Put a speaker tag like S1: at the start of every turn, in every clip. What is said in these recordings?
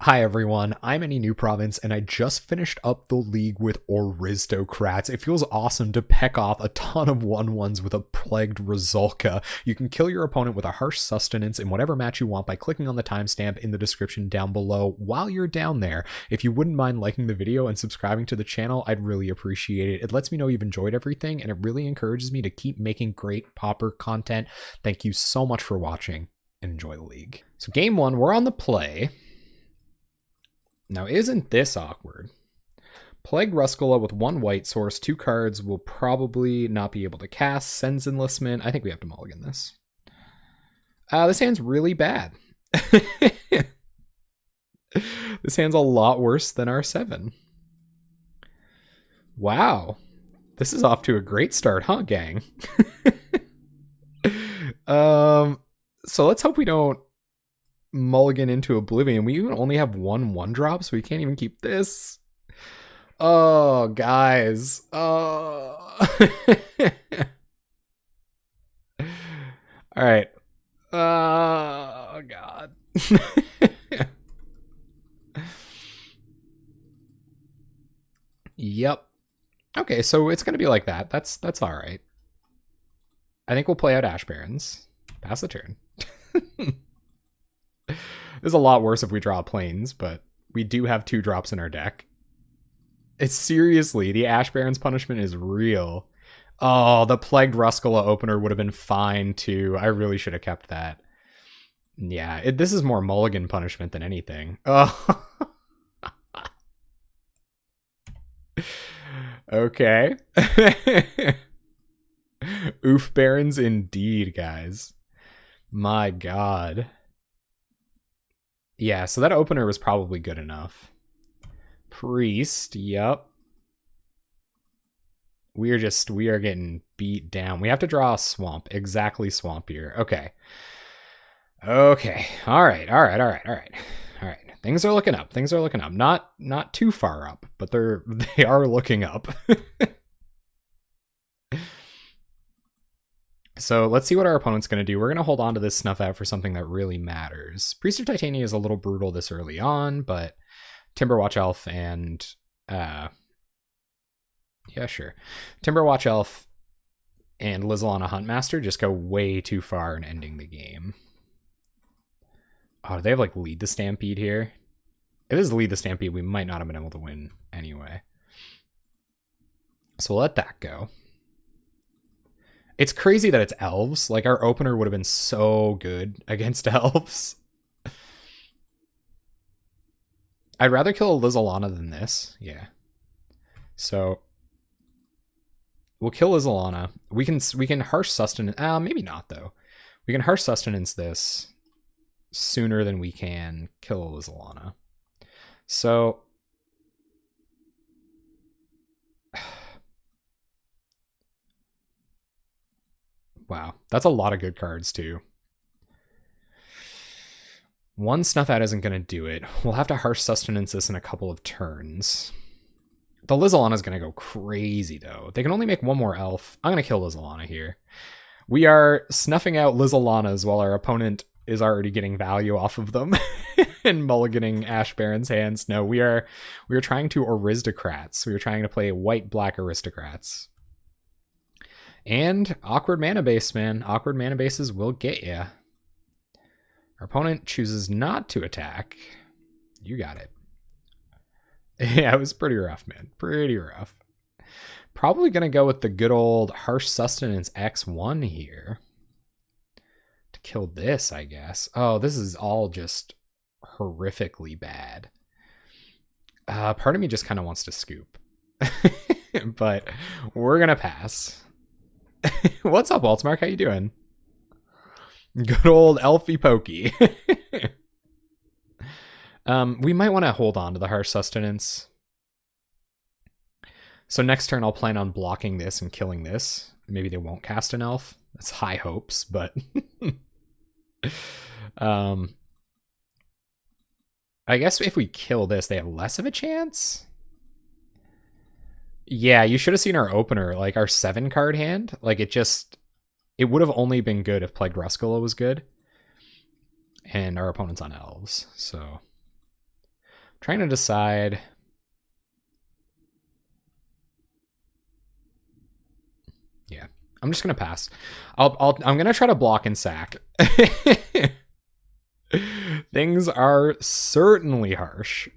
S1: Hi everyone, I'm Any New Province, and I just finished up the league with Oriztocrats. It feels awesome to peck off a ton of 1-1s with a plagued Rizulka. You can kill your opponent with a harsh sustenance in whatever match you want by clicking on the timestamp in the description down below while you're down there. If you wouldn't mind liking the video and subscribing to the channel, I'd really appreciate it. It lets me know you've enjoyed everything, and it really encourages me to keep making great Pauper content. Thank you so much for watching, and enjoy the league. So game one, we're on the play. Now, isn't this awkward? Plague Ruscula with 1 white source, 2 cards will probably not be able to cast. Sends Enlistment. I think we have to mulligan this. This hand's really bad. This hand's a lot worse than our 7. Wow. This is off to a great start, huh, gang? So let's hope we don't mulligan into oblivion. We even only have 1/1 so we can't even keep this. Oh, guys. Oh. All right. Oh, God. Yep. Okay, so it's gonna be like that. That's all right. I think we'll play out Ash Barrens. Pass the turn. This is a lot worse if we draw planes, but we do have 2 drops in our deck. It's seriously, the Ash Baron's punishment is real. Oh, the Plagued Ruscula opener would have been fine too. I really should have kept that. Yeah, this is more mulligan punishment than anything. Oh. Okay. Oof Barons indeed, guys. My God. Yeah, so that opener was probably good enough. Priest, yep. We are getting beat down. We have to draw a swamp. Exactly swamp here. Okay. Okay. All right. Things are looking up. Not too far up, but they are looking up. So let's see what our opponent's going to do. We're going to hold on to this snuff out for something that really matters. Priest of Titania is a little brutal this early on, but Timberwatch Elf and... yeah, sure. Timberwatch Elf and Lizalana Huntmaster just go way too far in ending the game. Oh, do they have, like, Lead the Stampede here? If it is Lead the Stampede, we might not have been able to win anyway. So we'll let that go. It's crazy that it's elves. Like, our opener would have been so good against elves. I'd rather kill a Lizalana than this. Yeah. So we'll kill Lizalana. We can harsh sustenance. Maybe not though. We can harsh sustenance this sooner than we can kill a Lizalana. So wow, that's a lot of good cards too. 1 Snuff Out isn't going to do it. We'll have to harsh sustenance this in a couple of turns. The Lizalana is going to go crazy, though. They can only make 1 more elf. I'm going to kill Lizalana here. We are snuffing out Lizalanas while our opponent is already getting value off of them and mulliganing Ash Baron's hands. No, we are trying to Oriztocrats. We are trying to play white-black Aristocrats. And awkward mana base, man. Awkward mana bases will get ya. Our opponent chooses not to attack. You got it. Yeah, it was pretty rough, man. Pretty rough. Probably going to go with the good old Harsh Sustenance X1 here. To kill this, I guess. Oh, this is all just horrifically bad. Part of me just kind of wants to scoop. But we're going to pass. What's up, Waltzmark? How you doing? Good old Elfie Pokey. We might want to hold on to the Harsh Sustenance. So next turn I'll plan on blocking this and killing this. Maybe they won't cast an elf. That's high hopes, but... I guess if we kill this, they have less of a chance? Yeah, you should have seen our opener, like our 7-card hand. Like it would have only been good if Plagued Ruscula was good. And our opponent's on elves, so... Trying to decide. Yeah, I'm just gonna pass. I'm gonna try to block and sack. Things are certainly harsh.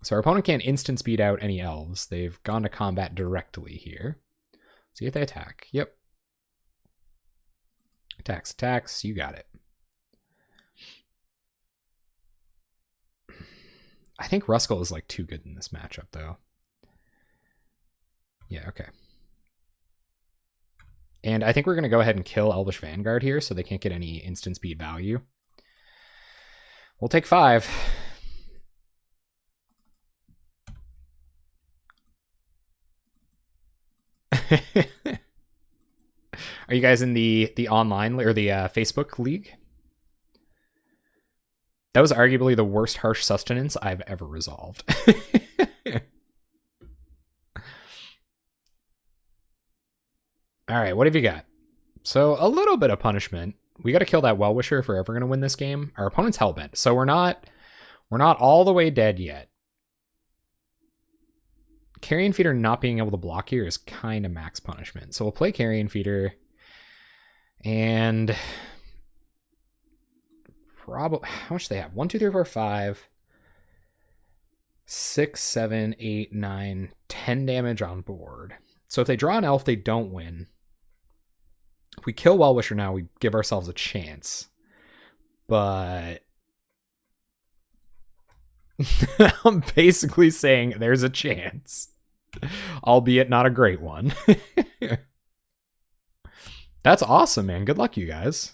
S1: So our opponent can't instant speed out any elves. They've gone to combat directly here. See if they attack. Yep. Attacks, attacks. You got it. I think Ruskell is like too good in this matchup, though. Yeah, okay. And I think we're going to go ahead and kill Elvish Vanguard here so they can't get any instant speed value. We'll take 5. Are you guys in the online or the Facebook league? That was arguably the worst harsh sustenance I've ever resolved. All right, what have you got? So a little bit of punishment. We got to kill that Well-Wisher if we're ever going to win this game. Our opponent's hellbent, so we're not all the way dead yet. Carrion Feeder not being able to block here is kind of max punishment. So we'll play Carrion Feeder. And probably, how much do they have? 1, 2, 3, 4, 5, 6, 7, 8, 9, 10 damage on board. So if they draw an elf, they don't win. If we kill Well-Wisher now, we give ourselves a chance. But I'm basically saying there's a chance, albeit not a great one. That's awesome, man. Good luck, you guys.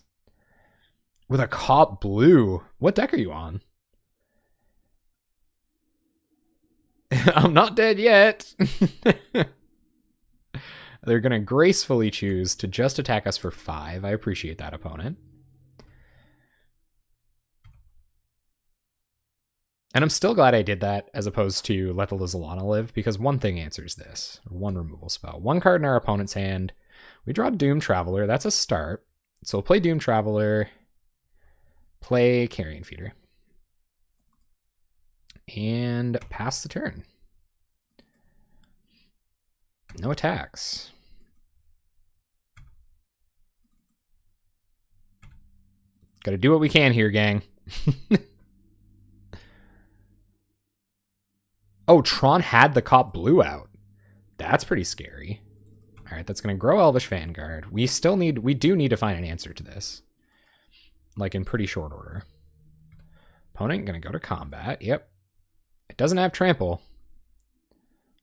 S1: With a Cop Blue. What deck are you on? I'm not dead yet. They're going to gracefully choose to just attack us for 5. I appreciate that, opponent. And I'm still glad I did that as opposed to let the Lizalana live, because one thing answers this. One removal spell. 1 card in our opponent's hand. We draw Doom Traveler. That's a start. So we'll play Doom Traveler. Play Carrion Feeder. And pass the turn. No attacks. Gotta do what we can here, gang. Oh, Tron had the Cop Blue out. That's pretty scary. All right, that's going to grow Elvish Vanguard. We do need to find an answer to this. Like in pretty short order. Opponent going to go to combat. Yep. It doesn't have trample.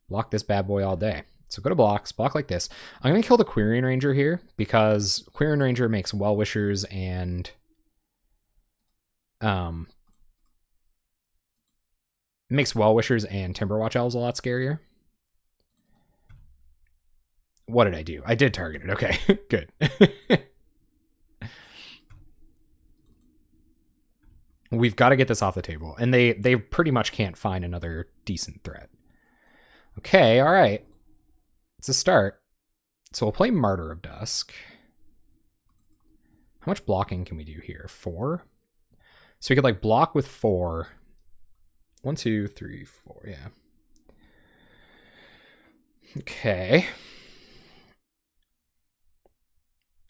S1: Block this bad boy all day. So go to blocks. Block like this. I'm going to kill the Quirion Ranger here because Quirion Ranger makes Well-Wishers and makes Well-Wishers and Timberwatch Elves a lot scarier. What did I do? I did target it. Okay, good. We've got to get this off the table. And they pretty much can't find another decent threat. Okay, all right. It's a start. So we'll play Martyr of Dusk. How much blocking can we do here? 4? So we could like block with 4. 1, 2, 3, 4, yeah. Okay.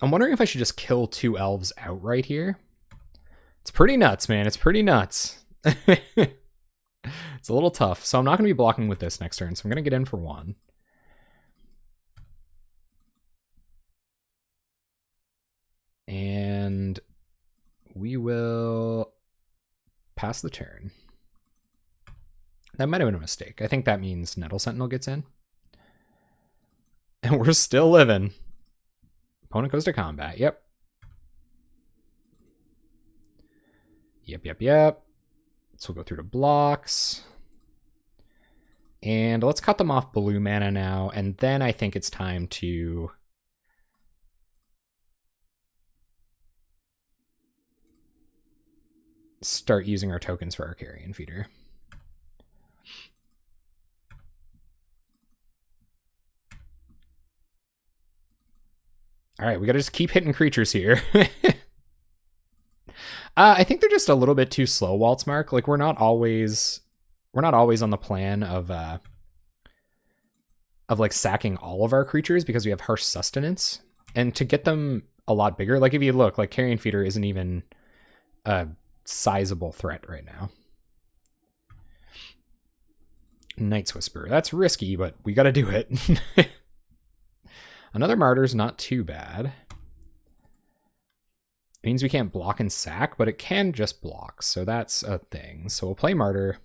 S1: I'm wondering if I should just kill 2 elves outright here. It's pretty nuts, man. It's pretty nuts. It's a little tough. So I'm not going to be blocking with this next turn. So I'm going to get in for 1. And we will pass the turn. That might have been a mistake. I think that means Nettle Sentinel gets in. And we're still living. Opponent goes to combat. Yep. Yep. So we'll go through to blocks. And let's cut them off blue mana now. And then I think it's time to start using our tokens for our Carrion Feeder. All right, we got to just keep hitting creatures here. I think they're just a little bit too slow, Waltz Mark. Like we're not always on the plan of like sacking all of our creatures because we have harsh sustenance. And to get them a lot bigger, like if you look, like Carrion Feeder isn't even a sizable threat right now. Night's Whisper. That's risky, but we gotta do it. Another Martyr's not too bad. It means we can't block and sack, but it can just block, so that's a thing. So we'll play Martyr.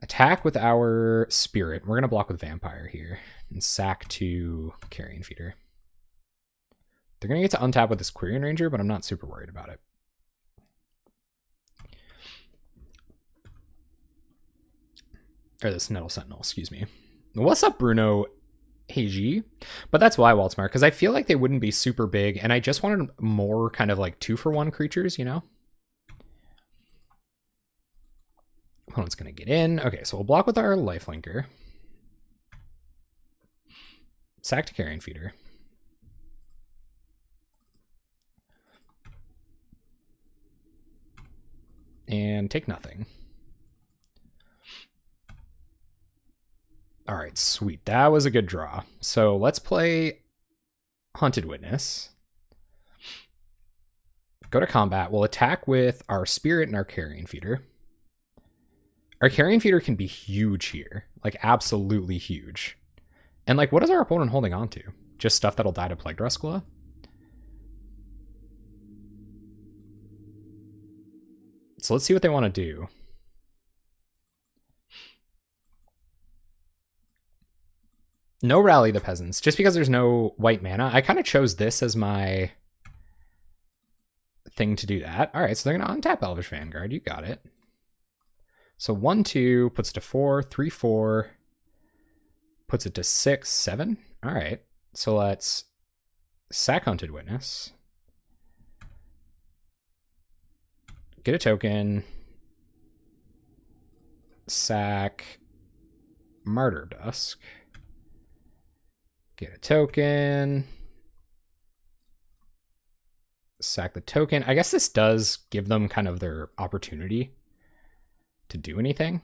S1: Attack with our Spirit. We're going to block with Vampire here. And sack to Carrion Feeder. They're going to get to untap with this Quirion Ranger, but I'm not super worried about it. Or this Nettle Sentinel, excuse me. What's up, Bruno Heiji? But that's why, Waltzmark, because I feel like they wouldn't be super big, and I just wanted more kind of like 2-for-1 creatures, you know? Opponent's going to get in. Okay, so we'll block with our Lifelinker. Sack to Carrion Feeder. And take nothing. All right, sweet. That was a good draw. So let's play Hunted Witness. Go to combat. We'll attack with our Spirit and our Carrion Feeder. Our Carrion Feeder can be huge here. Like, absolutely huge. And, like, what is our opponent holding on to? Just stuff that'll die to Plague Drusilla? So let's see what they want to do. No Rally the Peasants. Just because there's no white mana, I kind of chose this as my thing to do that. All right, so they're going to untap Elvish Vanguard. You got it. So 1-2 puts it to 4, 3-4 puts it to 6, 7. All right, so let's sack Hunted Witness. Get a token. Sack Martyr Dusk. Get a token. Sack the token. I guess this does give them kind of their opportunity to do anything.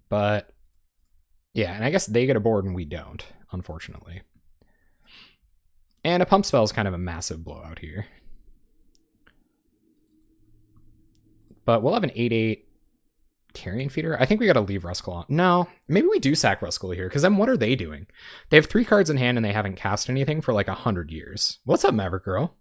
S1: But yeah, and I guess they get a board and we don't, unfortunately. And a pump spell is kind of a massive blowout here. But we'll have an 8/8 Carrion Feeder. I think we got to leave Ruskull on. No, maybe we do sack Ruskull here, because then what are they doing? They have 3 cards in hand and they haven't cast anything for like 100 years. What's up, Maverick Girl?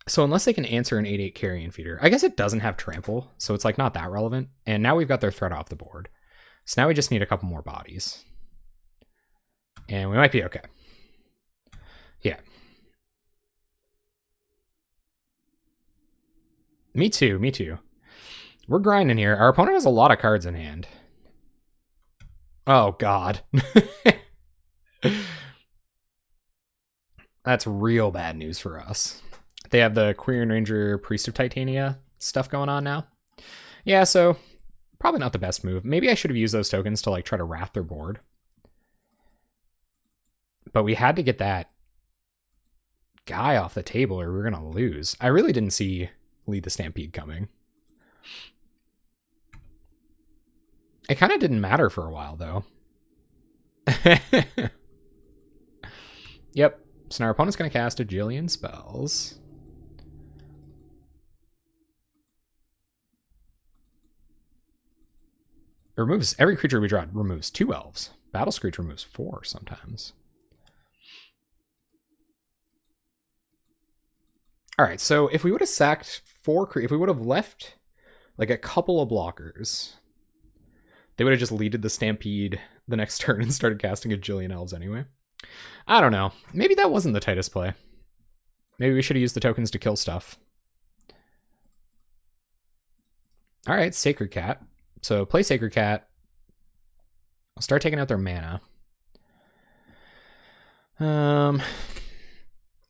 S1: So unless they can answer an 8/8 Carrion Feeder, I guess it doesn't have Trample, so it's like not that relevant. And now we've got their threat off the board. So now we just need a couple more bodies. And we might be okay. Yeah. Me too, me too. We're grinding here. Our opponent has a lot of cards in hand. Oh, God. That's real bad news for us. They have the Quirion Ranger Priest of Titania stuff going on now. Yeah, so probably not the best move. Maybe I should have used those tokens to like try to wrath their board. But we had to get that guy off the table or we were going to lose. I really didn't see Lead the Stampede coming. It kind of didn't matter for a while, though. Yep. So now our opponent's going to cast a jillion spells. It removes every creature we draw. Removes 2 elves. Battle Screech removes 4 sometimes. All right, so if we would have sacked 4, if we would have left like a couple of blockers, they would have just leaded the Stampede the next turn and started casting a jillion elves anyway. I don't know. Maybe that wasn't the tightest play. Maybe we should have used the tokens to kill stuff. All right, Sacred Cat. So play Sacred Cat. I'll start taking out their mana.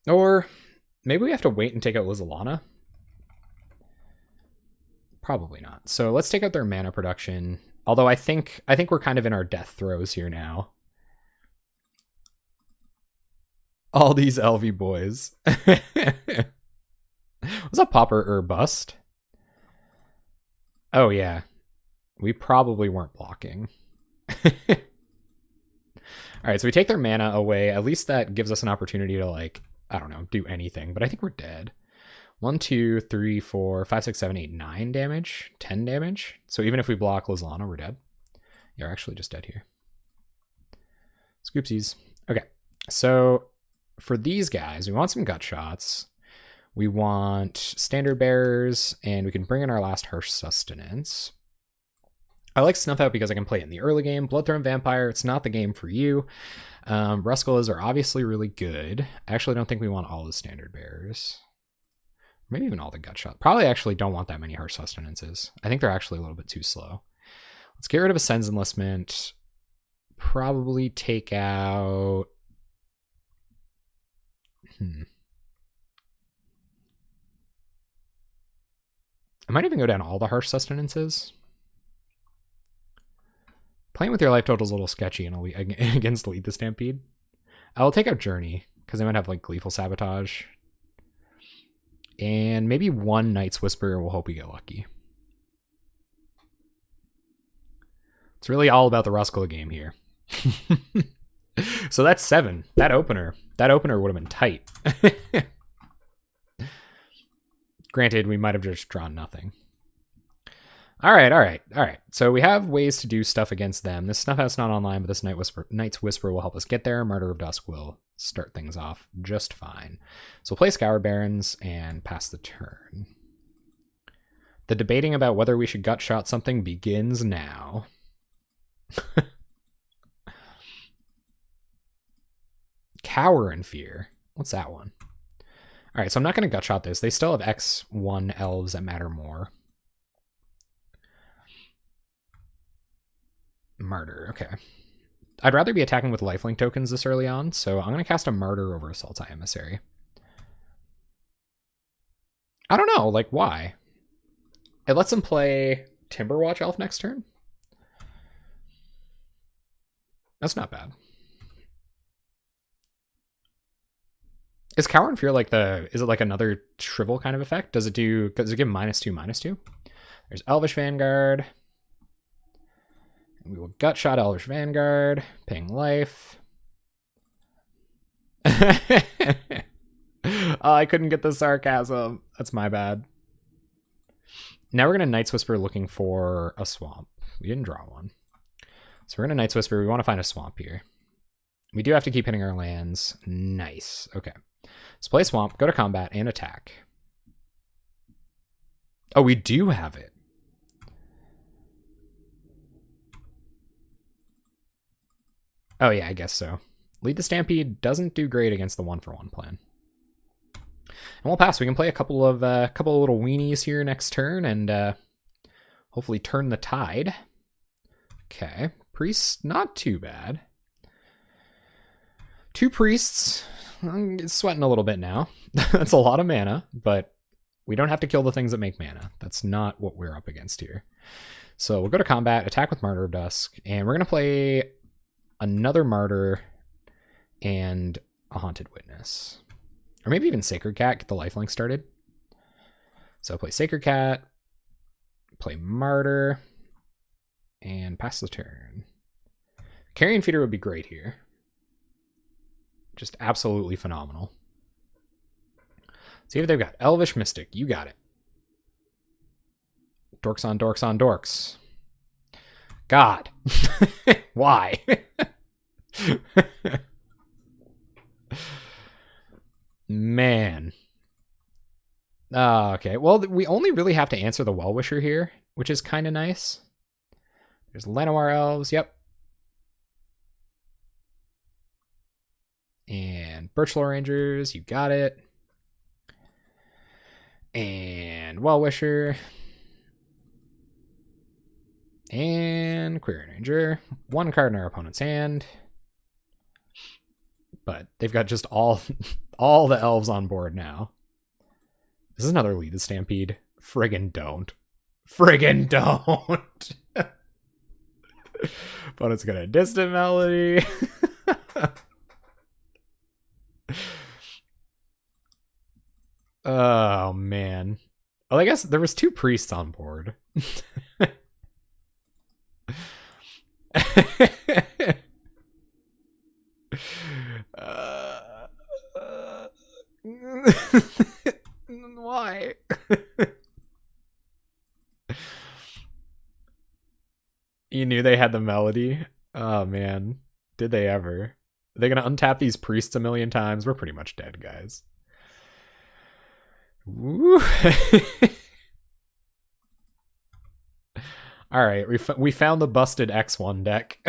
S1: Or maybe we have to wait and take out Lizalana. Probably not. So let's take out their mana production. Although I think we're kind of in our death throes here now. All these LV boys. Was that Pauper or bust? Oh yeah. We probably weren't blocking. Alright, so we take their mana away. At least that gives us an opportunity to, like, I don't know, do anything. But I think we're dead. 1, 2, 3, 4, 5, 6, 7, 8, 9 damage. 10 damage. So even if we block Lizana, we're dead. Yeah, we're actually just dead here. Scoopsies. Okay, so for these guys, we want some gut shots. We want standard bearers, and we can bring in our last harsh sustenance. I like Snuff Out because I can play it in the early game. Bloodthorn Vampire, it's not the game for you. Ruskullas are obviously really good. I actually don't think we want all the standard bearers. Maybe even all the gut shot. Probably actually don't want that many harsh sustenances. I think they're actually a little bit too slow. Let's get rid of Ascend's Enlistment. Probably take out... I might even go down all the harsh sustenances. Playing with your life total is a little sketchy against Lead the Stampede. I'll take out Journey, because they might have like Gleeful Sabotage. And maybe one Night's Whisper, and we'll hope we get lucky. It's really all about the Ruskulla game here. So that's 7. That opener would have been tight. Granted, we might have just drawn nothing. All right. So we have ways to do stuff against them. This Snuff Out's not online, but this Night's Whisper will help us get there. Martyr of Dusk will start things off just fine. So we'll play Scour Barons and pass the turn. The debating about whether we should gut shot something begins now. Cower in Fear. What's that one? All right, so I'm not going to gut shot this. They still have X1 elves that matter more. Martyr, okay. I'd rather be attacking with lifelink tokens this early on, so I'm going to cast a Martyr over Assault Emissary. I don't know, like, why? It lets him play Timberwatch Elf next turn. That's not bad. Is Cower in Fear like is it like another Shrivel kind of effect? Does it give -2/-2? There's Elvish Vanguard. We will gut shot Elvish Vanguard, paying life. Oh, I couldn't get the sarcasm. That's my bad. Now we're going to Night's Whisper looking for a swamp. We didn't draw one. So we're going to Night's Whisper. We want to find a swamp here. We do have to keep hitting our lands. Nice. Okay. Let's play swamp, go to combat, and attack. Oh, we do have it. Oh yeah, I guess so. Lead the Stampede doesn't do great against the 1-for-1 plan. And we'll pass. We can play a couple of little weenies here next turn and hopefully turn the tide. Okay, priests, not too bad. 2 priests. I'm sweating a little bit now. That's a lot of mana, but we don't have to kill the things that make mana. That's not what we're up against here. So we'll go to combat, attack with Martyr of Dusk, and we're going to play another Martyr and a Haunted Witness. Or maybe even Sacred Cat, get the lifelink started. So play Sacred Cat, play Martyr, and pass the turn. Carrion Feeder would be great here. Just absolutely phenomenal. See if they've got Elvish Mystic. You got it. Dorks on dorks on dorks. God. Why? Man. Okay. Well, we only really have to answer the Well-Wisher here, which is kind of nice. There's Llanowar Elves. Yep. And Birchlaw Rangers, you got it. And Well-Wisher. And Query Ranger. 1 card in our opponent's hand. But they've got just all the elves on board now. This is another Lead the Stampede. Friggin' don't. Friggin' don't. But it's got a Distant Melody. Oh, man. Well, I guess there was 2 priests on board. uh, why? You knew they had the melody? Oh, man. Did they ever? Are they going to untap these priests a million times? We're pretty much dead, guys. Woo. All right, we found the busted X1 deck.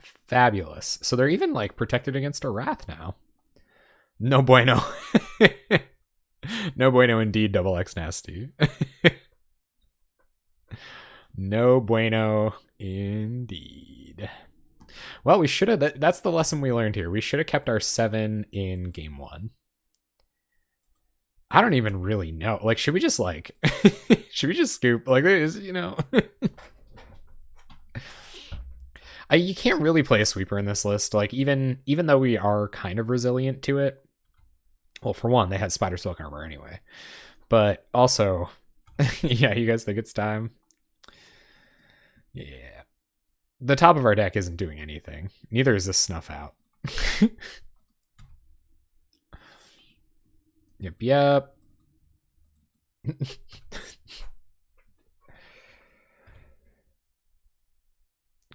S1: Fabulous. So they're even like protected against a Wrath now. No bueno. No bueno indeed, double X nasty. No bueno indeed. Well, we should have. That's the lesson we learned here. We should have kept our 7 in game 1. I don't even really know. Like, should we just like, should we just scoop like this? You know, you can't really play a sweeper in this list. Like, even though we are kind of resilient to it. Well, for one, they had Spider Silk Armor anyway, but also, yeah, you guys think it's time? Yeah. The top of our deck isn't doing anything. Neither is this Snuff Out. Yep.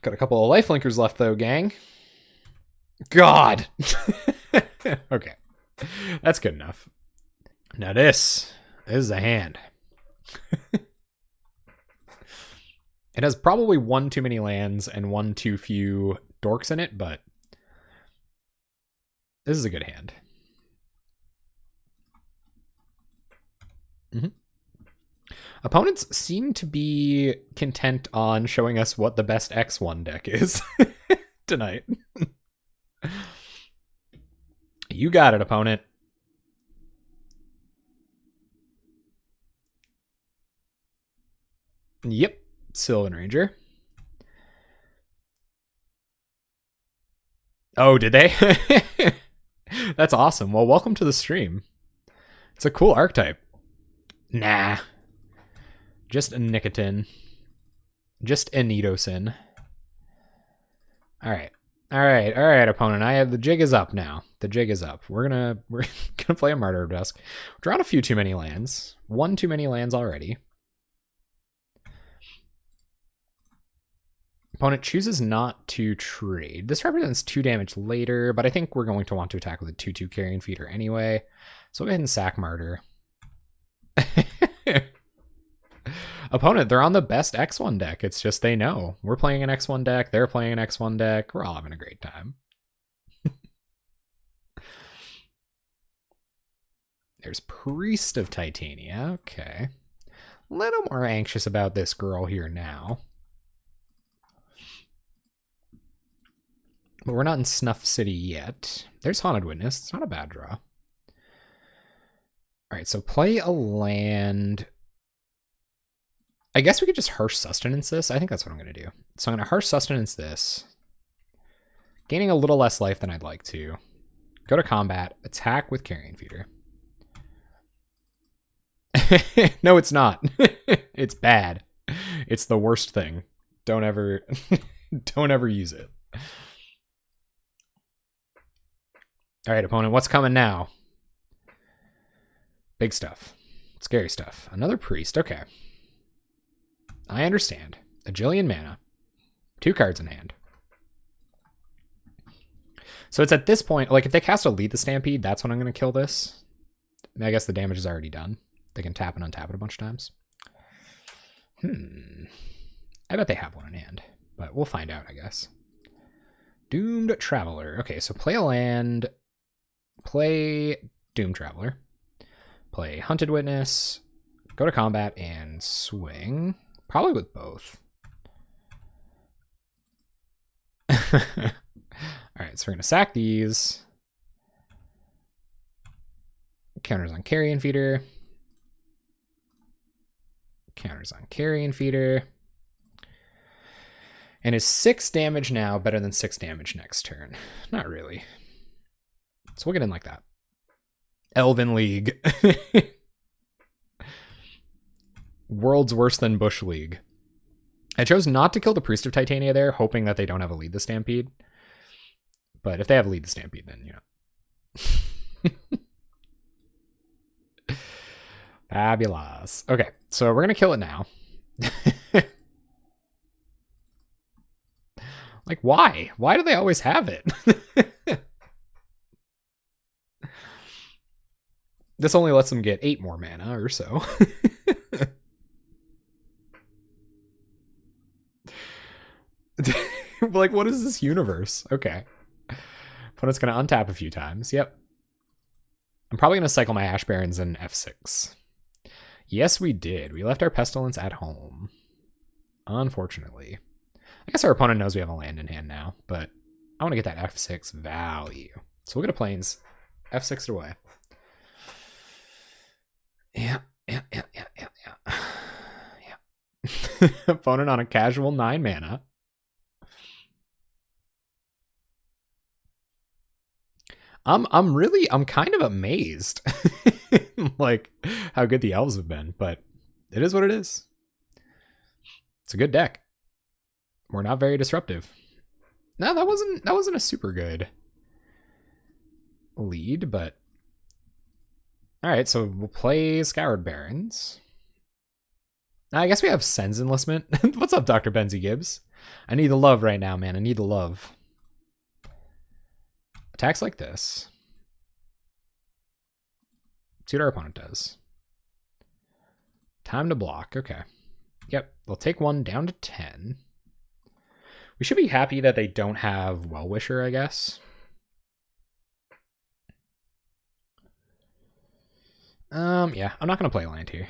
S1: Got a couple of lifelinkers left, though, gang. God! Okay. That's good enough. Now this is a hand. It has probably 1 too many lands and 1 too few dorks in it, but this is a good hand. Opponents seem to be content on showing us what the best X1 deck is tonight. You got it, opponent. Yep, Sylvan Ranger. Oh, did they? That's awesome. Well, welcome to the stream. It's a cool archetype. Nah. Just a Nicotine. Just a Nidosin. All right, opponent. The jig is up now. The jig is up. We're gonna play a Martyr of Dusk. We're drawing a few too many lands. 1 too many lands already. Opponent chooses not to trade. This represents 2 damage later, but I think we're going to want to attack with a 2/2 Carrion Feeder anyway. So we'll go ahead and sack Martyr. Opponent, they're on the best X1 deck. It's just they know. We're playing an X1 deck. They're playing an X1 deck. We're all having a great time. There's Priest of Titania. Okay. A little more anxious about this girl here now. But we're not in Snuff City yet. There's Haunted Witness. It's not a bad draw. All right, so play a land. I guess we could just Harsh Sustenance this. I think that's what I'm going to do. So I'm going to Harsh Sustenance this. Gaining a little less life than I'd like to. Go to combat. Attack with Carrion Feeder. No, it's not. It's bad. It's the worst thing. Don't ever use it. All right, opponent, what's coming now? Big stuff. Scary stuff. Another priest. Okay. I understand. A jillion mana. 2 cards in hand. So it's at this point, like if they cast a Lead the Stampede, that's when I'm going to kill this. I guess the damage is already done. They can tap and untap it a bunch of times. I bet they have one in hand, but we'll find out, I guess. Doomed Traveler. Okay, so play a land. Play Doomed Traveler. Play Hunted Witness. Go to combat and swing. Probably with both. All right, so we're going to sack these. Counters on Carrion Feeder. Counters on Carrion Feeder. And is 6 damage now better than 6 damage next turn? Not really. So we'll get in like that. Elven League. World's worse than Bush League. I chose not to kill the Priest of Titania there, hoping that they don't have a Lead the Stampede. But if they have Lead the Stampede, then, you know. Fabulous. Okay, so we're going to kill it now. Like, why? Why do they always have it? This only lets them get 8 more mana or so. Like, what is this universe? Okay. Opponent's going to untap a few times. Yep. I'm probably going to cycle my Ash Barrens in F6. Yes, we did. We left our Pestilence at home. Unfortunately. I guess our opponent knows we have a land in hand now, but I want to get that F6 value. So we'll get a Plains. F6 it away. Yeah. Opponent on a casual 9 mana. I'm kind of amazed. Like how good the elves have been, but it is what it is. It's a good deck. We're not very disruptive. No, that wasn't a super good lead, but all right, so we'll play Scoured Barrens. I guess we have Sen's Enlistment. What's up, Dr. Benzie Gibbs? I need the love right now, man. I need the love. Attacks like this. See what our opponent does. Time to block. Okay. Yep. They'll take 1 down to 10. We should be happy that they don't have Well-Wisher, I guess. Yeah, I'm not going to play land here.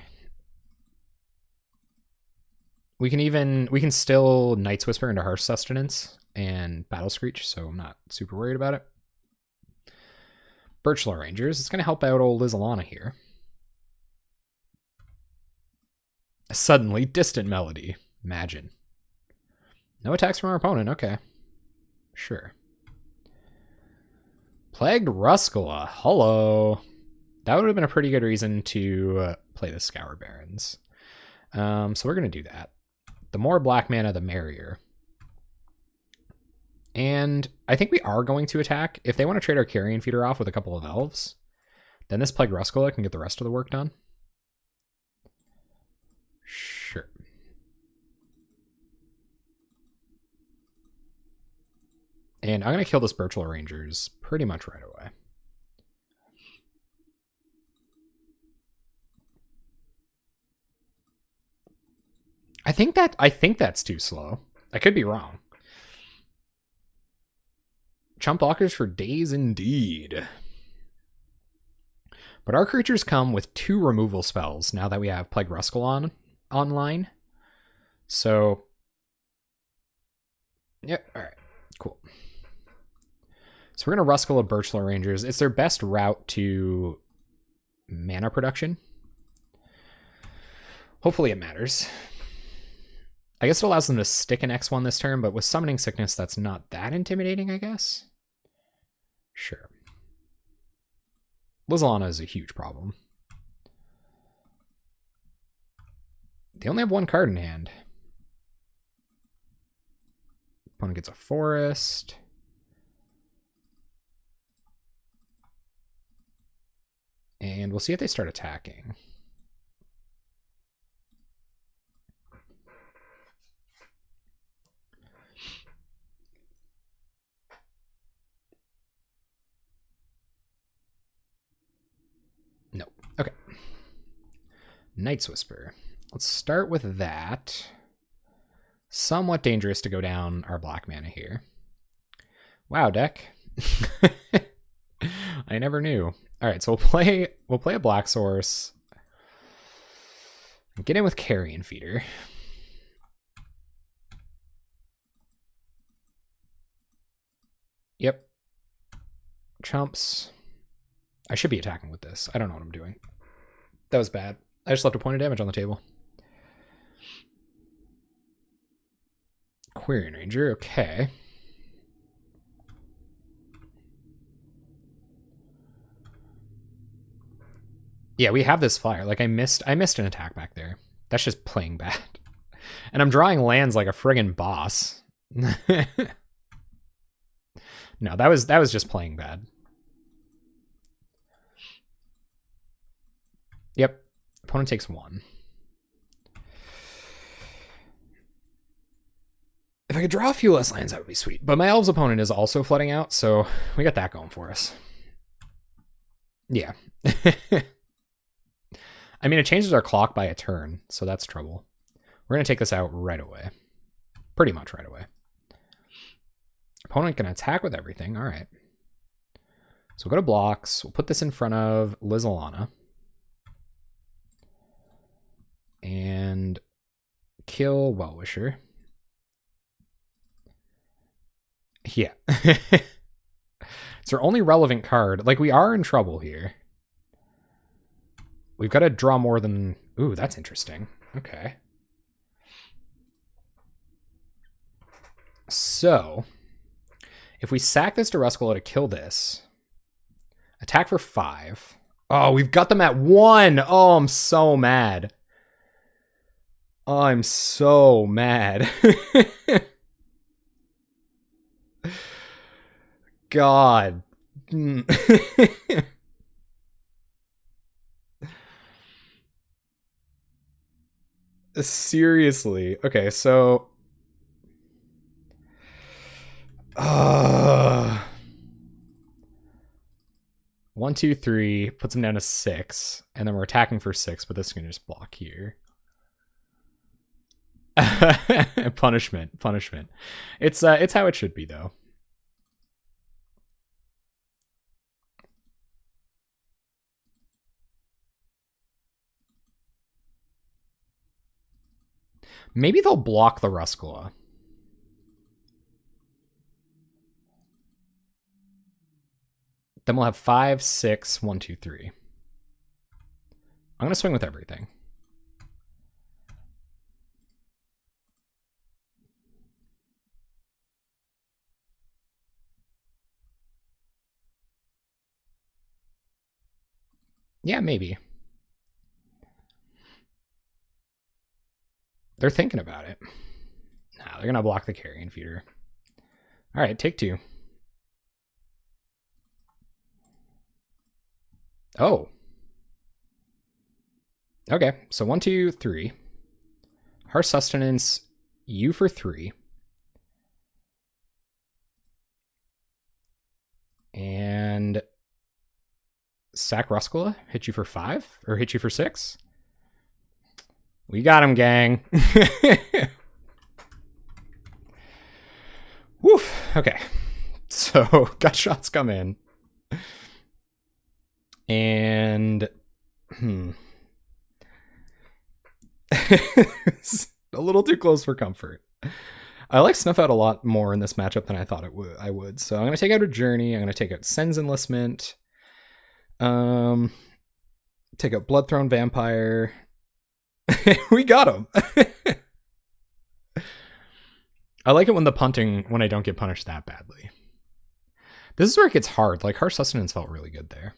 S1: We can still Night's Whisper into Harsh Sustenance and Battle Screech, so I'm not super worried about it. Birchlaw Rangers, it's going to help out old Lizalana here. A suddenly distant melody. Imagine. No attacks from our opponent, okay. Sure. Plagued Ruscula, hello. That would have been a pretty good reason to play the Scour Barrens. So we're going to do that. The more black mana, the merrier. And I think we are going to attack. If they want to trade our Carrion Feeder off with a couple of elves, then this Plague Ruscula can get the rest of the work done. Sure. And I'm going to kill this Birchlaw Rangers pretty much right away. I think that's too slow. I could be wrong. Chump blockers for days indeed. But our creatures come with 2 removal spells now that we have Plague Ruscula online. So, yeah, all right, cool. So we're going to Ruscula Birchlaw Rangers. It's their best route to mana production. Hopefully it matters. I guess it allows them to stick an X1 this turn, but with Summoning Sickness, that's not that intimidating, I guess. Sure. Lizalana is a huge problem. They only have 1 card in hand. Opponent gets a forest. And we'll see if they start attacking. No. Okay. Night's Whisper. Let's start with that. Somewhat dangerous to go down our black mana here. Wow, deck. I never knew. All right, so we'll play a black source. Get in with Carrion Feeder. Yep. Chumps. I should be attacking with this. I don't know what I'm doing. That was bad. I just left a point of damage on the table. Quirion Ranger, okay. Yeah, we have this flyer. Like I missed an attack back there. That's just playing bad. And I'm drawing lands like a friggin' boss. No, that was just playing bad. Yep. Opponent takes 1. If I could draw a few less lands, that would be sweet. But my Elves opponent is also flooding out, so we got that going for us. Yeah. I mean, it changes our clock by a turn, so that's trouble. We're going to take this out right away. Pretty much right away. Opponent can attack with everything. All right. So we'll go to blocks. We'll put this in front of Lizalana. And kill Wellwisher. Yeah. It's our only relevant card. Like, we are in trouble here. We've got to draw more than... Ooh, that's interesting. Okay. So, if we sack this to Ruskulla to kill this, attack for 5. Oh, we've got them at 1. Oh, I'm so mad. Oh, I'm so mad. God. Seriously. Okay, so... 1, 2, 3 puts him down to 6, and then we're attacking for 6, but this is gonna just block here. Punishment. It's how it should be, though. Maybe they'll block the Ruskulla. Then we'll have 5, 6, 1, 2, 3. I'm going to swing with everything. Yeah, maybe. They're thinking about it. Nah, they're going to block the Carrion Feeder. All right, take 2. Oh. Okay, so 1, 2, 3. Harsh Sustenance, you for 3. And sack Ruskulla, hit you for 5? Or hit you for 6? We got him, gang. Woof. Okay. So, gut shots come in. And... a little too close for comfort. I like Snuff Out a lot more in this matchup than I thought I would. So I'm going to take out a Journey. I'm going to take out Sen's Enlistment. Take out Bloodthrone Vampire. We got him. I like it when I don't get punished that badly. This is where it gets hard. Like, Harsh Sustenance felt really good there.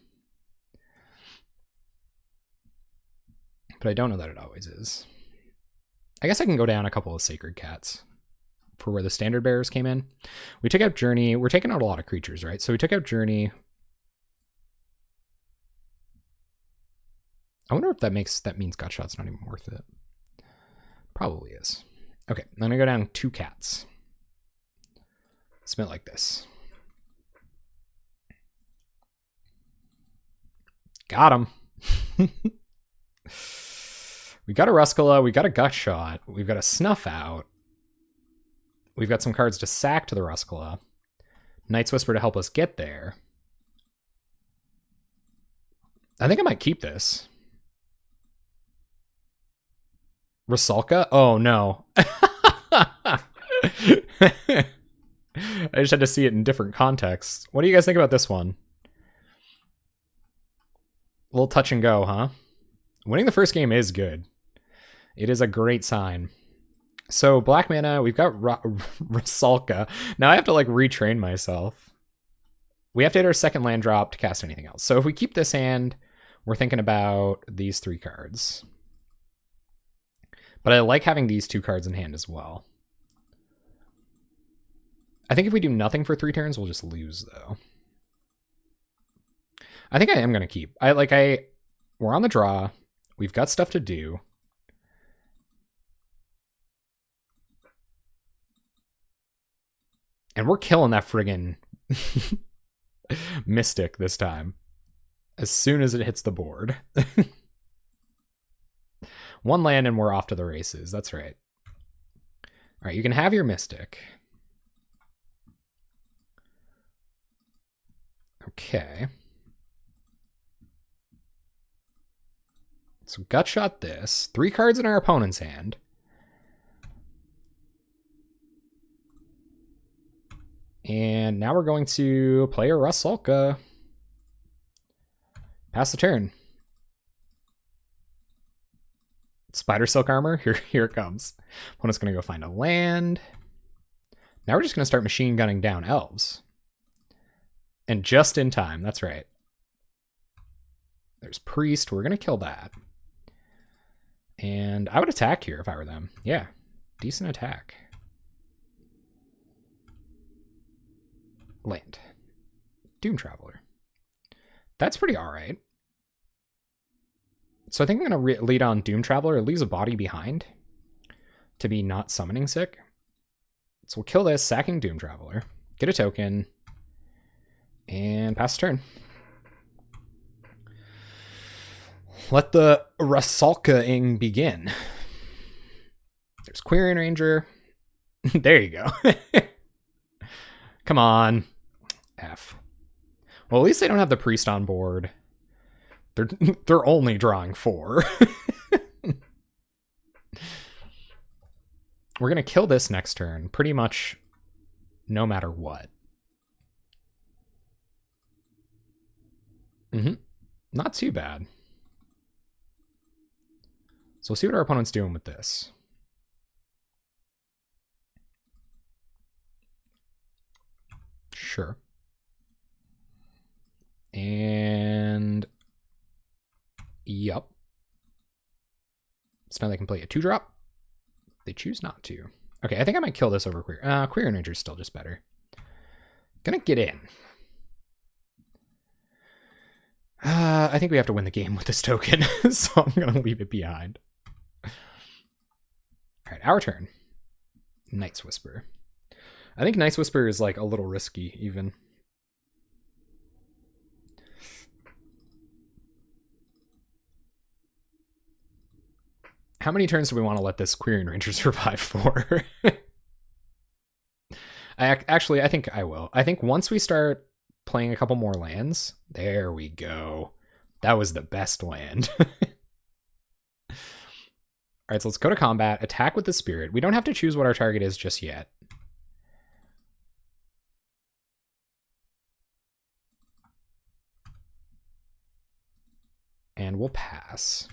S1: But I don't know that it always is. I guess I can go down a couple of Sacred Cats for where the Standard Bearers came in. We took out Journey. We're taking out a lot of creatures, right? So we took out Journey. I wonder if that means Gutshot's not even worth it. Probably is. Okay, I'm gonna go down 2 cats. Submit like this. Got him. We got a Ruskulla, we got a Gutshot, we've got a Snuff Out. We've got some cards to sack to the Ruskulla. Night's Whisper to help us get there. I think I might keep this. Rusalka? Oh, no. I just had to see it in different contexts. What do you guys think about this one? A little touch and go, huh? Winning the first game is good. It is a great sign. So, black mana, we've got Rusalka. Now I have to, like, retrain myself. We have to hit our second land drop to cast anything else. So if we keep this hand, we're thinking about these 3 cards. But I like having these 2 cards in hand as well. I think if we do nothing for 3 turns, we'll just lose, though. I think I am going to keep. We're on the draw. We've got stuff to do. And we're killing that friggin' Mystic this time. As soon as it hits the board. 1 land and we're off to the races. That's right. All right, you can have your Mystic. Okay. So Gutshot this. 3 cards in our opponent's hand. And now we're going to play a Oriztocrat. Pass the turn. Spider Silk Armor. Here it comes. Opponent's going to go find a land. Now we're just going to start machine gunning down elves. And just in time. That's right. There's Priest. We're going to kill that. And I would attack here if I were them. Yeah. Decent attack. Land. Doom Traveler. That's pretty alright. So I think I'm going to lead on Doom Traveler. It leaves a body behind to be not summoning sick. So we'll kill this, sacking Doom Traveler. Get a token. And pass the turn. Let the Oriztocrat-ing begin. There's Quirion Ranger. There you go. Come on. F. Well, at least they don't have the Priest on board. They're only drawing 4. We're going to kill this next turn, pretty much no matter what. Not too bad. So we'll see what our opponent's doing with this. Sure. And yup. So now they can play a 2-drop. They choose not to. Okay, I think I might kill this over Quirion Ranger is still just better. Gonna get in. I think we have to win the game with this token, so I'm gonna leave it behind. All right, our turn. Night's Whisper. I think Night's Whisper is like a little risky, even. How many turns do we want to let this Quirion Ranger survive for? I think I will. I think once we start playing a couple more lands, there we go. That was the best land. All right, so let's go to combat, attack with the Spirit. We don't have to choose what our target is just yet. And we'll pass.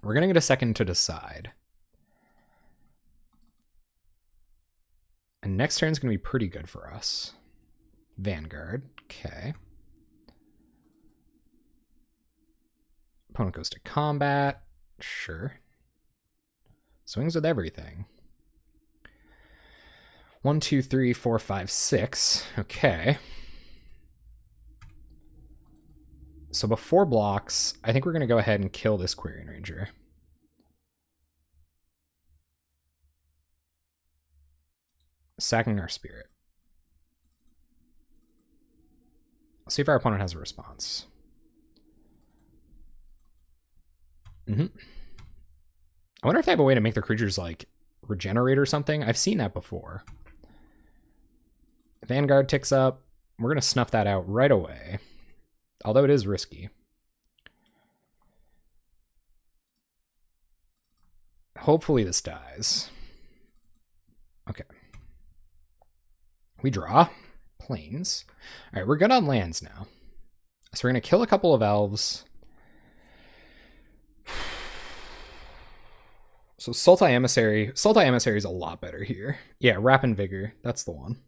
S1: We're going to get a second to decide. And next turn is going to be pretty good for us. Vanguard. Okay. Opponent goes to combat. Sure. Swings with everything. 1, 2, 3, 4, 5, 6. Okay. So before blocks, I think we're going to go ahead and kill this Quirion Ranger. Sacking our Spirit. Let's see if our opponent has a response. I wonder if they have a way to make their creatures, like, regenerate or something. I've seen that before. Vanguard ticks up. We're going to snuff that out right away. Although it is risky. Hopefully this dies. Okay. We draw. Plains. All right, we're good on lands now. So we're going to kill a couple of elves. So Sultai Emissary. Sultai Emissary is a lot better here. Yeah, Rap and Vigor. That's the one.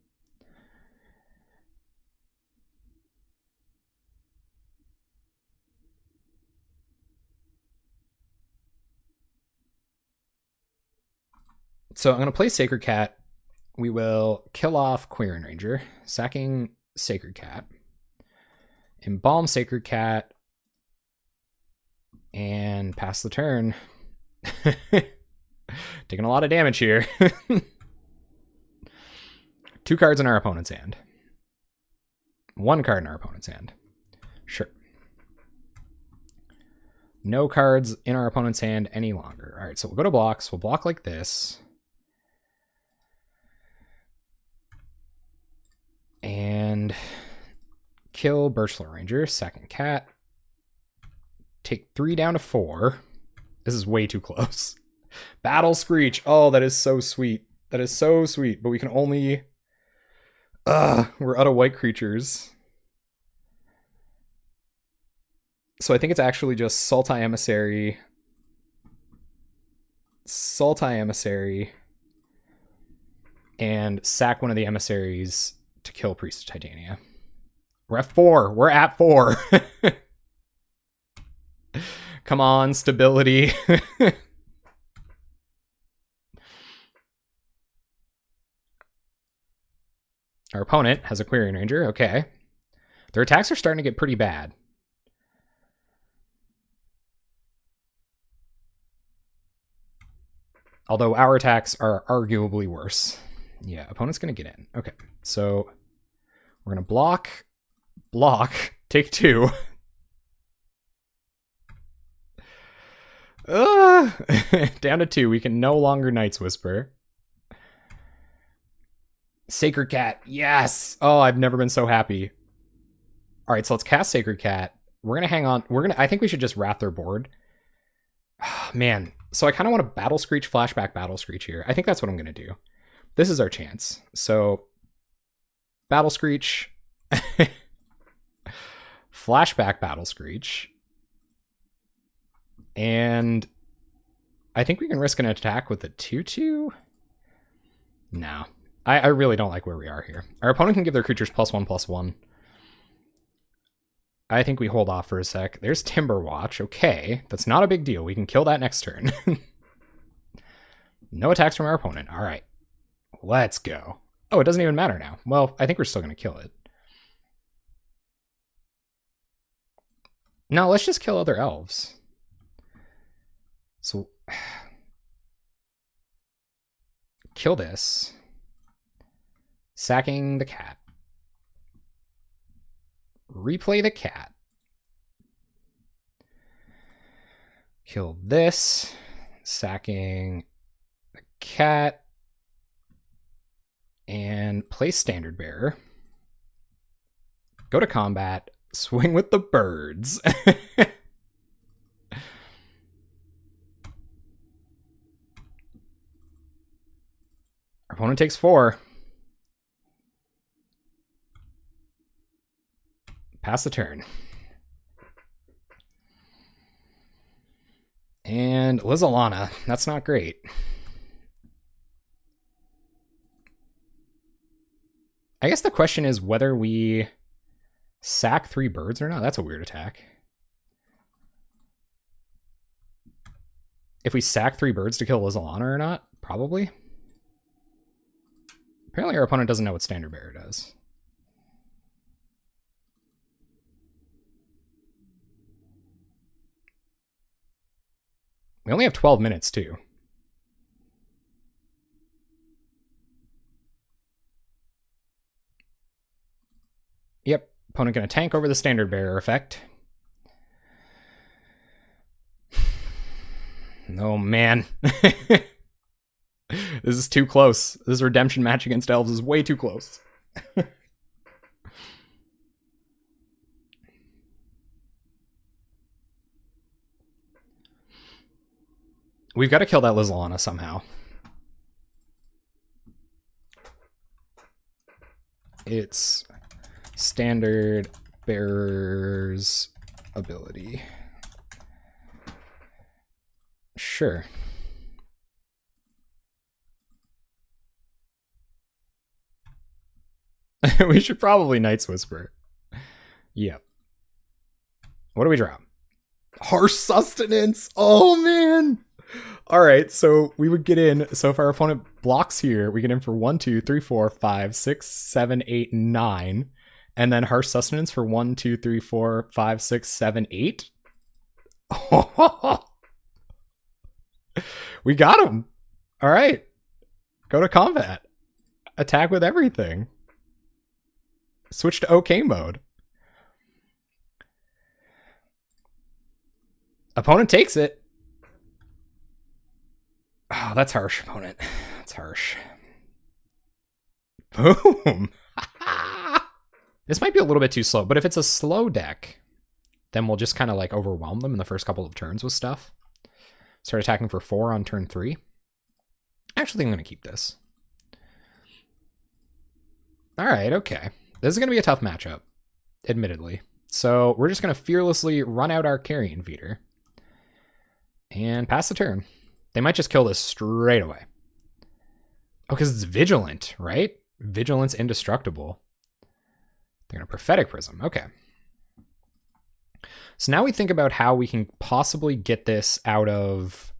S1: So I'm going to play Sacred Cat. We will kill off Quirion Ranger, sacking Sacred Cat. Embalm Sacred Cat. And pass the turn. Taking a lot of damage here. 2 cards in our opponent's hand. 1 card in our opponent's hand. Sure. No cards in our opponent's hand any longer. All right, so we'll go to blocks. We'll block like this. And kill Birchler Ranger, second cat. Take 3 down to 4. This is way too close. Battle Screech. Oh, that is so sweet. That is so sweet. But we can only... we're out of white creatures. So I think it's actually just Sultai Emissary. Sultai Emissary. And sack one of the emissaries to kill Priest of Titania. We're at 4. We're at 4. Come on, stability. Our opponent has a Quirion Ranger. Okay. Their attacks are starting to get pretty bad. Although our attacks are arguably worse. Yeah, opponent's going to get in. Okay, so we're going to block, take 2. Down to 2. We can no longer Night's Whisper. Sacred Cat. Yes. Oh, I've never been so happy. All right, so let's cast Sacred Cat. We're going to hang on. I think we should just wrath their board. Oh, man. So I kind of want to Battle Screech, flashback Battle Screech here. I think that's what I'm going to do. This is our chance. So Battle Screech. Flashback Battle Screech. And I think we can risk an attack with the 2/2. No. I really don't like where we are here. Our opponent can give their creatures +1/+1. I think we hold off for a sec. There's Timber Watch. Okay, that's not a big deal. We can kill that next turn. No attacks from our opponent. All right, let's go. Oh, it doesn't even matter now. Well, I think we're still going to kill it. No, let's just kill other elves. So, kill this. Sacking the cat. Replay the cat. Kill this. Sacking the cat. And play Standard Bearer. Go to combat. Swing with the birds. Our opponent takes 4. Pass the turn. And Lizalana. That's not great. I guess the question is whether we sack 3 birds or not. That's a weird attack. If we sack 3 birds to kill Lizalana or not, probably. Apparently our opponent doesn't know what Standard Bearer does. We only have 12 minutes, too. Yep, opponent gonna tank over the Standard Bearer effect. Oh, man. This is too close. This redemption match against elves is way too close. We've got to kill that Lizalana somehow. It's Standard Bearer's ability. Sure. We should probably Night's Whisper. Yep. What do we drop? Harsh Sustenance. Oh, man. All right, so we would get in. So if our opponent blocks here, we get in for 1, 2, 3, 4, 5, 6, 7, 8, 9. And then harsh sustenance for 1, 2, 3, 4, 5, 6, 7, 8. We got him. All right. Go to combat. Attack with everything. Switch to OK mode. Opponent takes it. Oh, that's harsh, opponent. That's harsh. Boom. This might be a little bit too slow, but if it's a slow deck, then we'll just kind of like overwhelm them in the first couple of turns with stuff. Start attacking for 4 on turn 3. I actually think I'm going to keep this. All right, okay. This is going to be a tough matchup, admittedly. So we're just going to fearlessly run out our carrion feeder and pass the turn. They might just kill this straight away. Oh, because it's vigilant, right? Vigilance indestructible. They're going to prophetic prism. Okay. So now we think about how we can possibly get this out of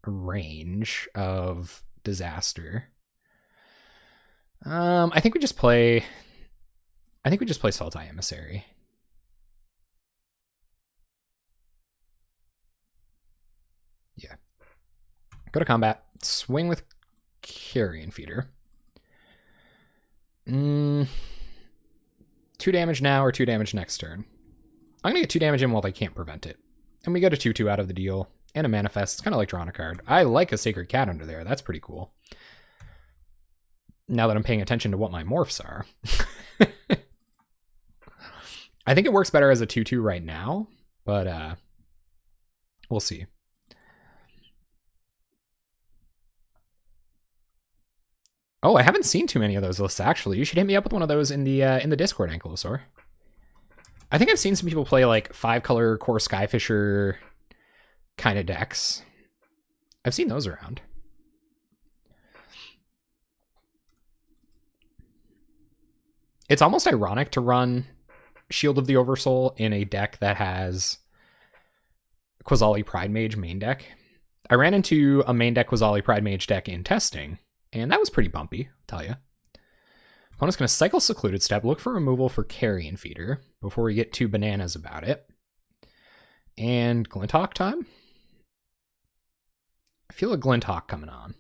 S1: range of disaster. I think we just play Saltai Emissary. Yeah. Go to combat. Swing with Carrion Feeder. 2 damage now or 2 damage next turn. I'm going to get 2 damage in while they can't prevent it. And we get a 2/2 out of the deal. And a manifest. It's kind of like drawing a card. I like a Sacred Cat under there. That's pretty cool. Now that I'm paying attention to what my morphs are. I think it works better as a 2/2 right now, but we'll see. Oh, I haven't seen too many of those lists, actually. You should hit me up with one of those in the Discord, Ankylosaur. I think I've seen some people play like 5-color core Skyfisher kind of decks. I've seen those around. It's almost ironic to run Shield of the Oversoul in a deck that has Quasali Pride Mage main deck. I ran into a main deck Quasali Pride Mage deck in testing, and that was pretty bumpy, I'll tell you. Opponent's going to cycle Secluded Step, look for removal for Carrion Feeder before we get too bananas about it. And Glinthawk time? I feel a Glinthawk coming on.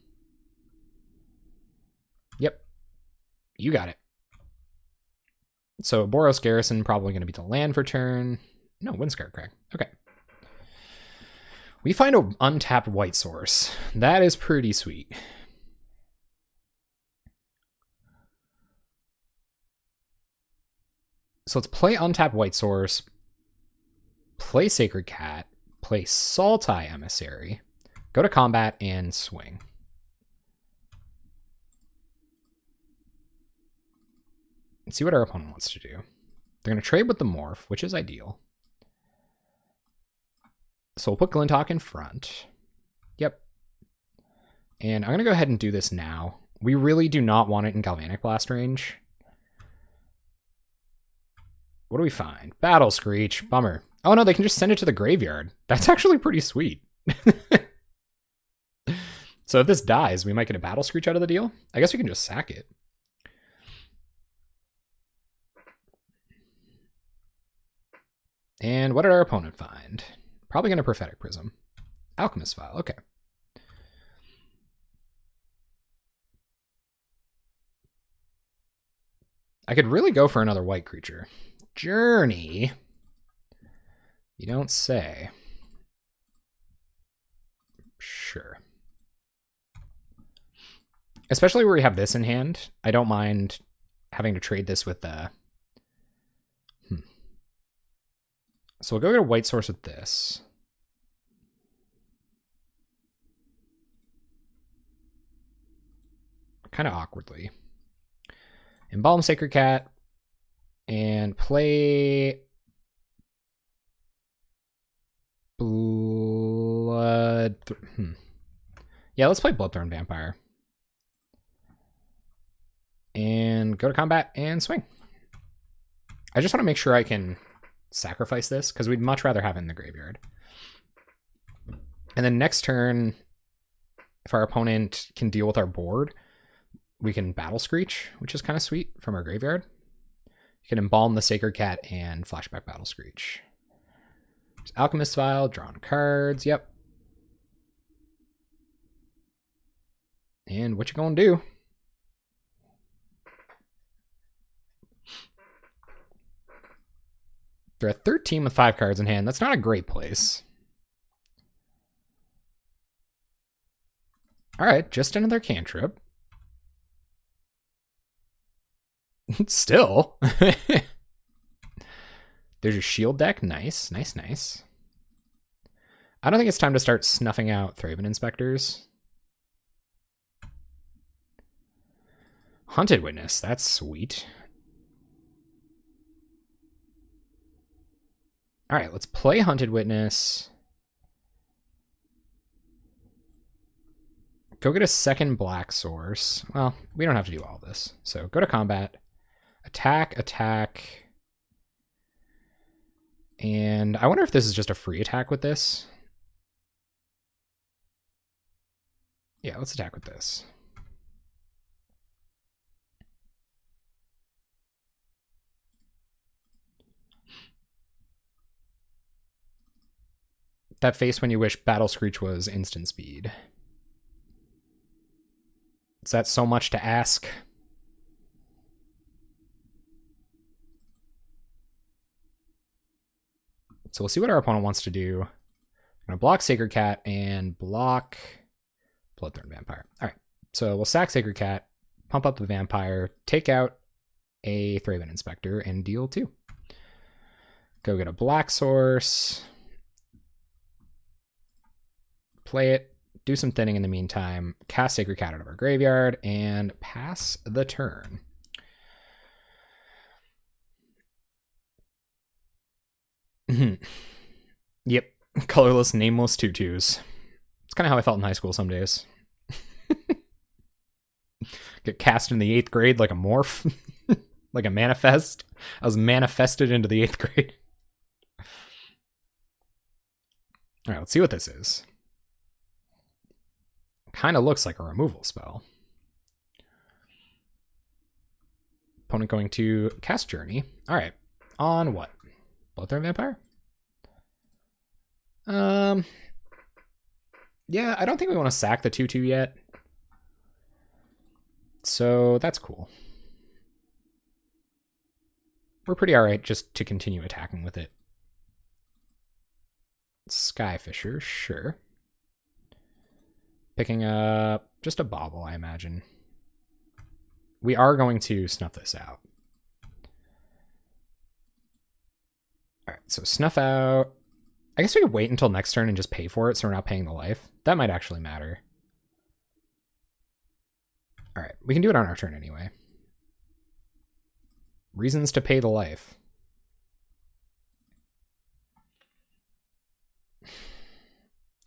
S1: Yep. You got it. So Boros Garrison probably going to be the land for turn. No, Windscar Crag. Okay. We find an untapped white source. That is pretty sweet. So let's play untapped white source, play Sacred Cat, play Saltai Emissary, go to combat, and swing. And see what our opponent wants to do. They're going to trade with the Morph, which is ideal. So we'll put Glinthawk in front. Yep. And I'm going to go ahead and do this now. We really do not want it in Galvanic Blast range. What do we find? Battle Screech. Bummer. Oh no, they can just send it to the graveyard. That's actually pretty sweet. So if this dies, we might get a Battle Screech out of the deal. I guess we can just sack it. And what did our opponent find? Probably going to Prophetic Prism. Alchemist File, okay. I could really go for another white creature. Journey? You don't say. Sure. Especially where we have this in hand. I don't mind having to trade this with the... So we'll go get a white source with this. Kind of awkwardly. Embalm Sacred Cat. And play... Blood... Yeah, let's play Bloodthorn Vampire. And go to combat and swing. I just want to make sure I can... sacrifice this because we'd much rather have it in the graveyard. And then next turn, if our opponent can deal with our board, we can Battle Screech, which is kind of sweet, from our graveyard. You can Embalm the Sacred Cat and Flashback Battle Screech. There's Alchemist Vial, drawn cards, yep. And what you gonna do? They're at 13 with 5 cards in hand. That's not a great place. All right, just another cantrip. Still. There's your shield deck. Nice, nice, nice. I don't think it's time to start snuffing out Thraben Inspectors. Hunted Witness. That's sweet. All right, let's play Hunted Witness. Go get a second black source. Well, we don't have to do all this. So go to combat. Attack, attack. And I wonder if this is just a free attack with this. Yeah, let's attack with this. That face when you wish Battle Screech was instant speed. Is that so much to ask? So we'll see what our opponent wants to do. I'm going to block Sacred Cat and block Bloodthorn Vampire. All right, so we'll sack Sacred Cat, pump up the Vampire, take out a Thraben Inspector, and deal 2. Go get a black source. Play it, do some thinning in the meantime, cast Sacred Cat out of our graveyard, and pass the turn. Yep, colorless, nameless tutus. It's kind of how I felt in high school some days. Get cast in the 8th grade like a morph, like a manifest. I was manifested into the 8th grade. All right, let's see what this is. Kind of looks like a removal spell. Opponent going to cast Journey. All right, on what? Bloodthorn Vampire? Yeah, I don't think we want to sack the 2/2 yet. So that's cool. We're pretty alright just to continue attacking with it. Skyfisher, sure. Picking up just a bauble, I imagine. We are going to snuff this out. Alright, so snuff out. I guess we could wait until next turn and just pay for it so we're not paying the life. That might actually matter. Alright, we can do it on our turn anyway. Reasons to pay the life.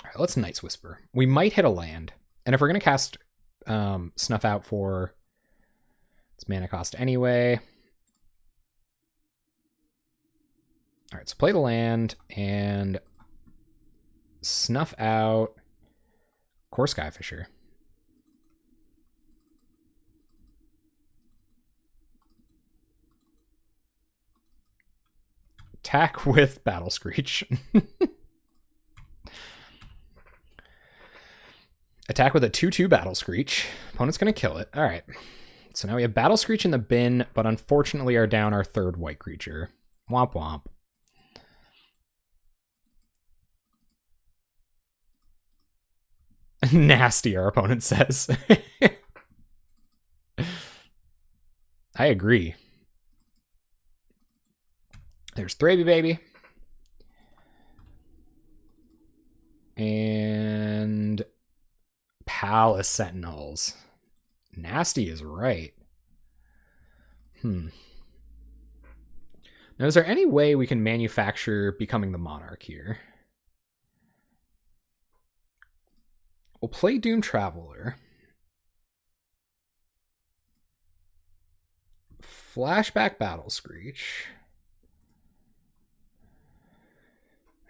S1: Alright, let's Night's Whisper. We might hit a land. And if we're going to cast Snuff Out for its mana cost anyway. Alright, so play the land and snuff out Core Skyfisher. Attack with Battle Screech. Attack with a 2/2 Battle Screech. Opponent's going to kill it. Alright. So now we have Battle Screech in the bin, but unfortunately are down our 3rd white creature. Womp womp. Nasty, our opponent says. I agree. There's Thraby Baby. And Palace Sentinels. Nasty is right. Now, is there any way we can manufacture becoming the Monarch here? We'll play Doom Traveler. Flashback Battle Screech.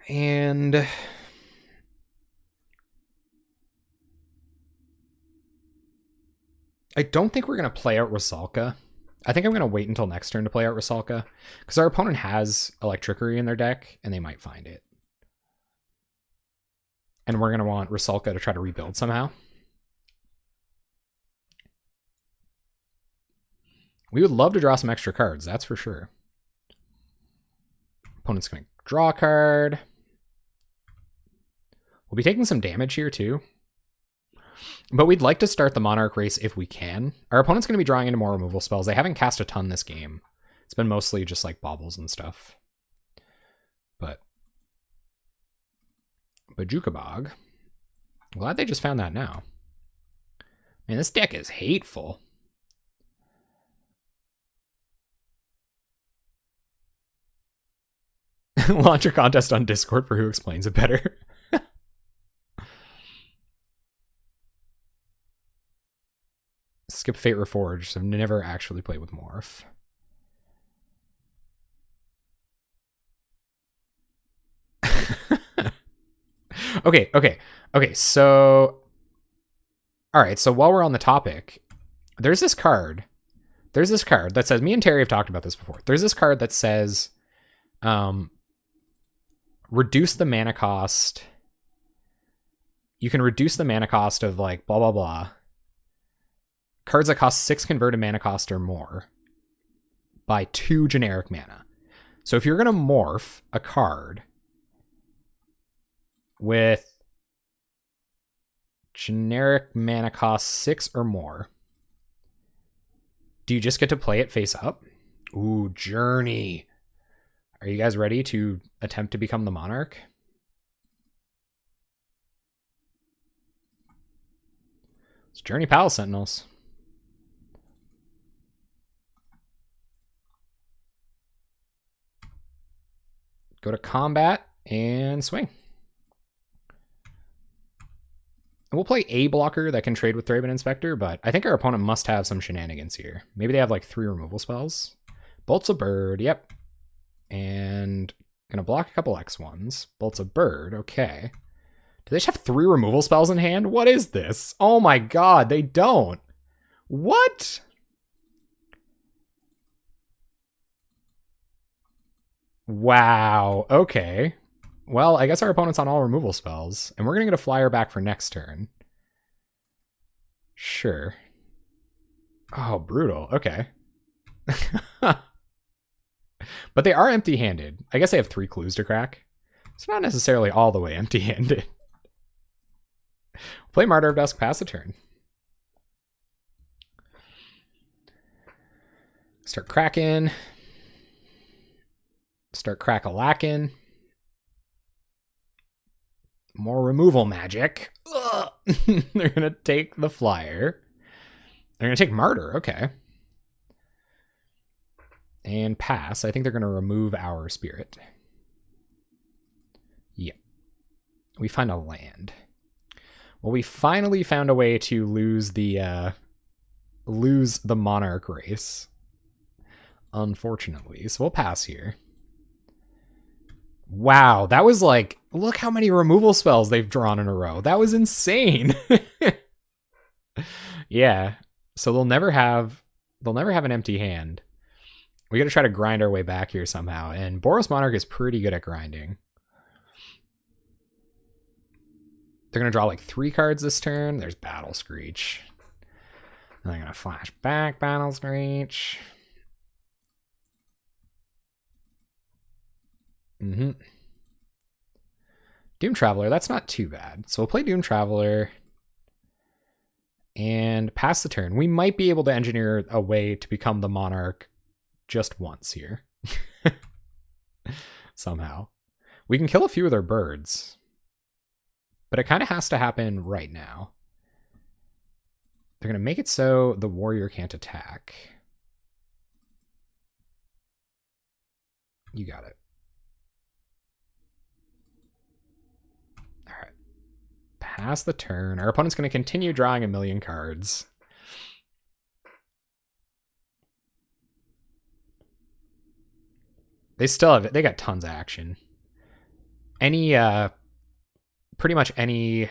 S1: And I don't think we're going to play out Rusalka. I think I'm going to wait until next turn to play out Rusalka, because our opponent has Electrickery in their deck, and they might find it. And we're going to want Rusalka to try to rebuild somehow. We would love to draw some extra cards, that's for sure. Opponent's going to draw a card. We'll be taking some damage here, too. But we'd like to start the Monarch race if we can. Our opponent's going to be drawing into more removal spells. They haven't cast a ton this game. It's been mostly just like baubles and stuff. But Jukabog. I'm glad they just found that now. Man, this deck is hateful. Launch a contest on Discord for who explains it better. Skip Fate Reforged. I've never actually played with Morph. Okay, so... Alright, so while we're on the topic, there's this card. There's this card that says... Me and Terry have talked about this before. There's this card that says... reduce the mana cost. You can reduce the mana cost of, like, blah, blah, blah. Cards that cost 6 converted mana cost or more by 2 generic mana. So if you're going to morph a card with generic mana cost 6 or more, do you just get to play it face up? Ooh, Journey. Are you guys ready to attempt to become the Monarch? It's Journey Palace Sentinels. Go to combat and swing. And we'll play a blocker that can trade with Thraben Inspector, but I think our opponent must have some shenanigans here. Maybe they have like 3 removal spells. Bolts a Bird, yep. And gonna block a couple X1s. Bolts a Bird, okay. Do they just have 3 removal spells in hand? What is this? Oh my god, they don't. What? Wow, okay. Well, I guess our opponent's on all removal spells, and we're gonna get a flyer back for next turn. Sure. Oh, brutal, okay. But they are empty-handed. I guess they have 3 clues to crack. It's not necessarily all the way empty-handed. Play Martyr of Dusk, pass the turn. Start cracking. Start crack-a-lacking. More removal magic. They're going to take the flyer. They're going to take Martyr, okay. And pass. I think they're going to remove our spirit. Yep. We find a land. Well, we finally found a way to lose the Monarch race. Unfortunately. So we'll pass here. Wow, that was like, look how many removal spells they've drawn in a row. That was insane. Yeah. So they'll never have an empty hand. We got to try to grind our way back here somehow, and Boros Monarch is pretty good at grinding. They're going to draw like 3 cards this turn. There's Battle Screech. And they're going to flash back Battle Screech. Doom Traveler, that's not too bad. So we'll play Doom Traveler and pass the turn. We might be able to engineer a way to become the Monarch just once here. Somehow. We can kill a few of their birds, but it kind of has to happen right now. They're going to make it so the warrior can't attack. You got it. All right. Pass the turn. Our opponent's going to continue drawing a million cards. They still have it. They got tons of action. Pretty much any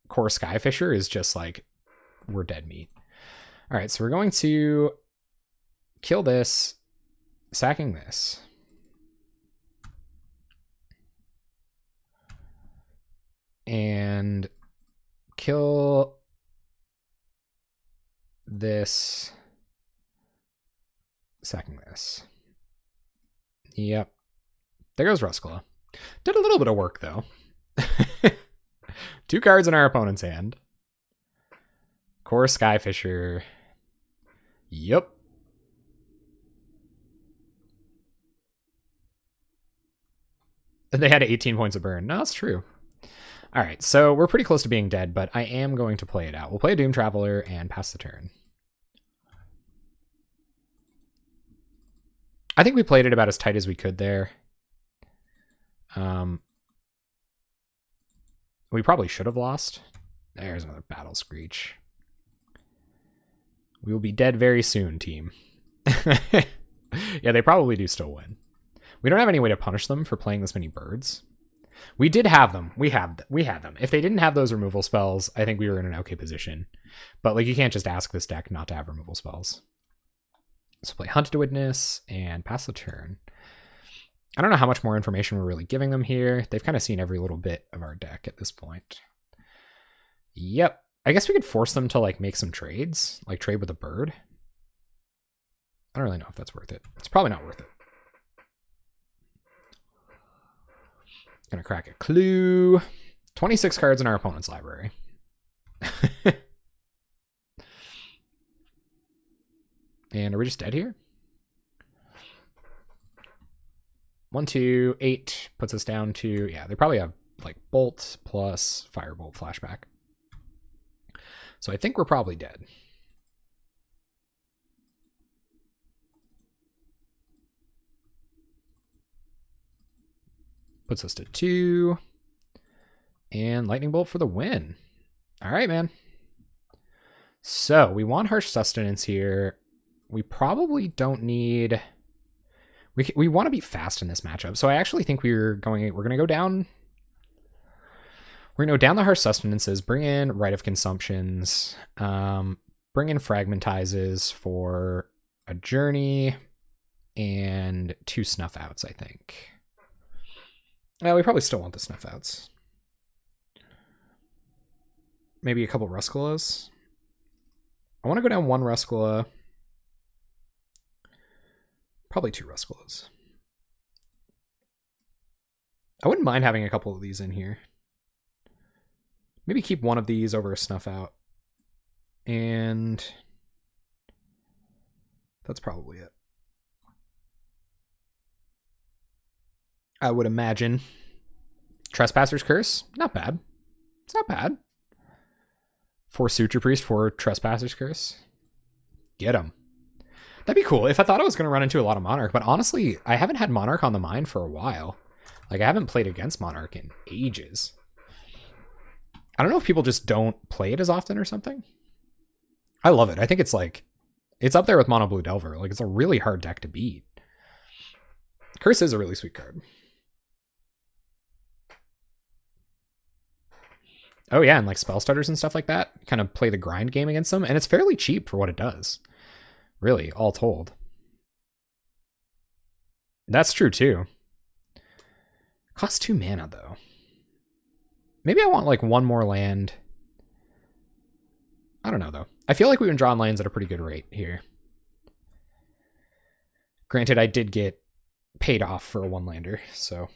S1: core Skyfisher is just like, we're dead meat. All right, so we're going to kill this, sacking this. And kill this, sacking this. Yep. There goes Ruskula. Did a little bit of work, though. 2 cards in our opponent's hand. Core Skyfisher. Yep. And they had 18 points of burn. No, that's true. All right, so we're pretty close to being dead, but I am going to play it out. We'll play a Doom Traveler and pass the turn. I think we played it about as tight as we could there. We probably should have lost. There's another Battle Screech. We will be dead very soon, team. Yeah, they probably do still win. We don't have any way to punish them for playing this many birds. We did have them. We had them. If they didn't have those removal spells, I think we were in an okay position. But like, you can't just ask this deck not to have removal spells. So play Hunted Witness and pass the turn. I don't know how much more information we're really giving them here. They've kind of seen every little bit of our deck at this point. Yep. I guess we could force them to like make some trades, like trade with a bird. I don't really know if that's worth it. It's probably not worth it. Gonna crack a clue. 26 cards in our opponent's library. And are we just dead here? 1, 2, 8 puts us down to, yeah, they probably have like Bolt plus Firebolt flashback. So I think we're probably dead. Puts us to 2. And Lightning Bolt for the win. All right, man. So we want Harsh Sustenance here. We probably don't need... We want to be fast in this matchup. So I actually think we're going to go down... We're going to go down the Harsh Sustenances, bring in Rite of Consumptions, bring in Fragmentizes for a Journey, and 2 Snuff Outs, I think. Well, we probably still want the Snuff Outs. Maybe a couple Ruskulas. I want to go down 1 Ruskula. Probably 2 Ruskulas. I wouldn't mind having a couple of these in here. Maybe keep one of these over a Snuff Out. And that's probably it. I would imagine. Trespasser's Curse? Not bad. It's not bad. 4 Suture Priest, 4 Trespasser's Curse. Get him. That'd be cool if I thought I was going to run into a lot of Monarch, but honestly, I haven't had Monarch on the mind for a while. Like, I haven't played against Monarch in ages. I don't know if people just don't play it as often or something. I love it. I think it's like, it's up there with Mono Blue Delver. Like, it's a really hard deck to beat. Curse is a really sweet card. Oh yeah, and like spell starters and stuff like that, kind of play the grind game against them, and it's fairly cheap for what it does. Really, all told. That's true too. Costs 2 mana though. Maybe I want like 1 more land. I don't know though. I feel like we've been drawing lands at a pretty good rate here. Granted, I did get paid off for a 1-lander, so...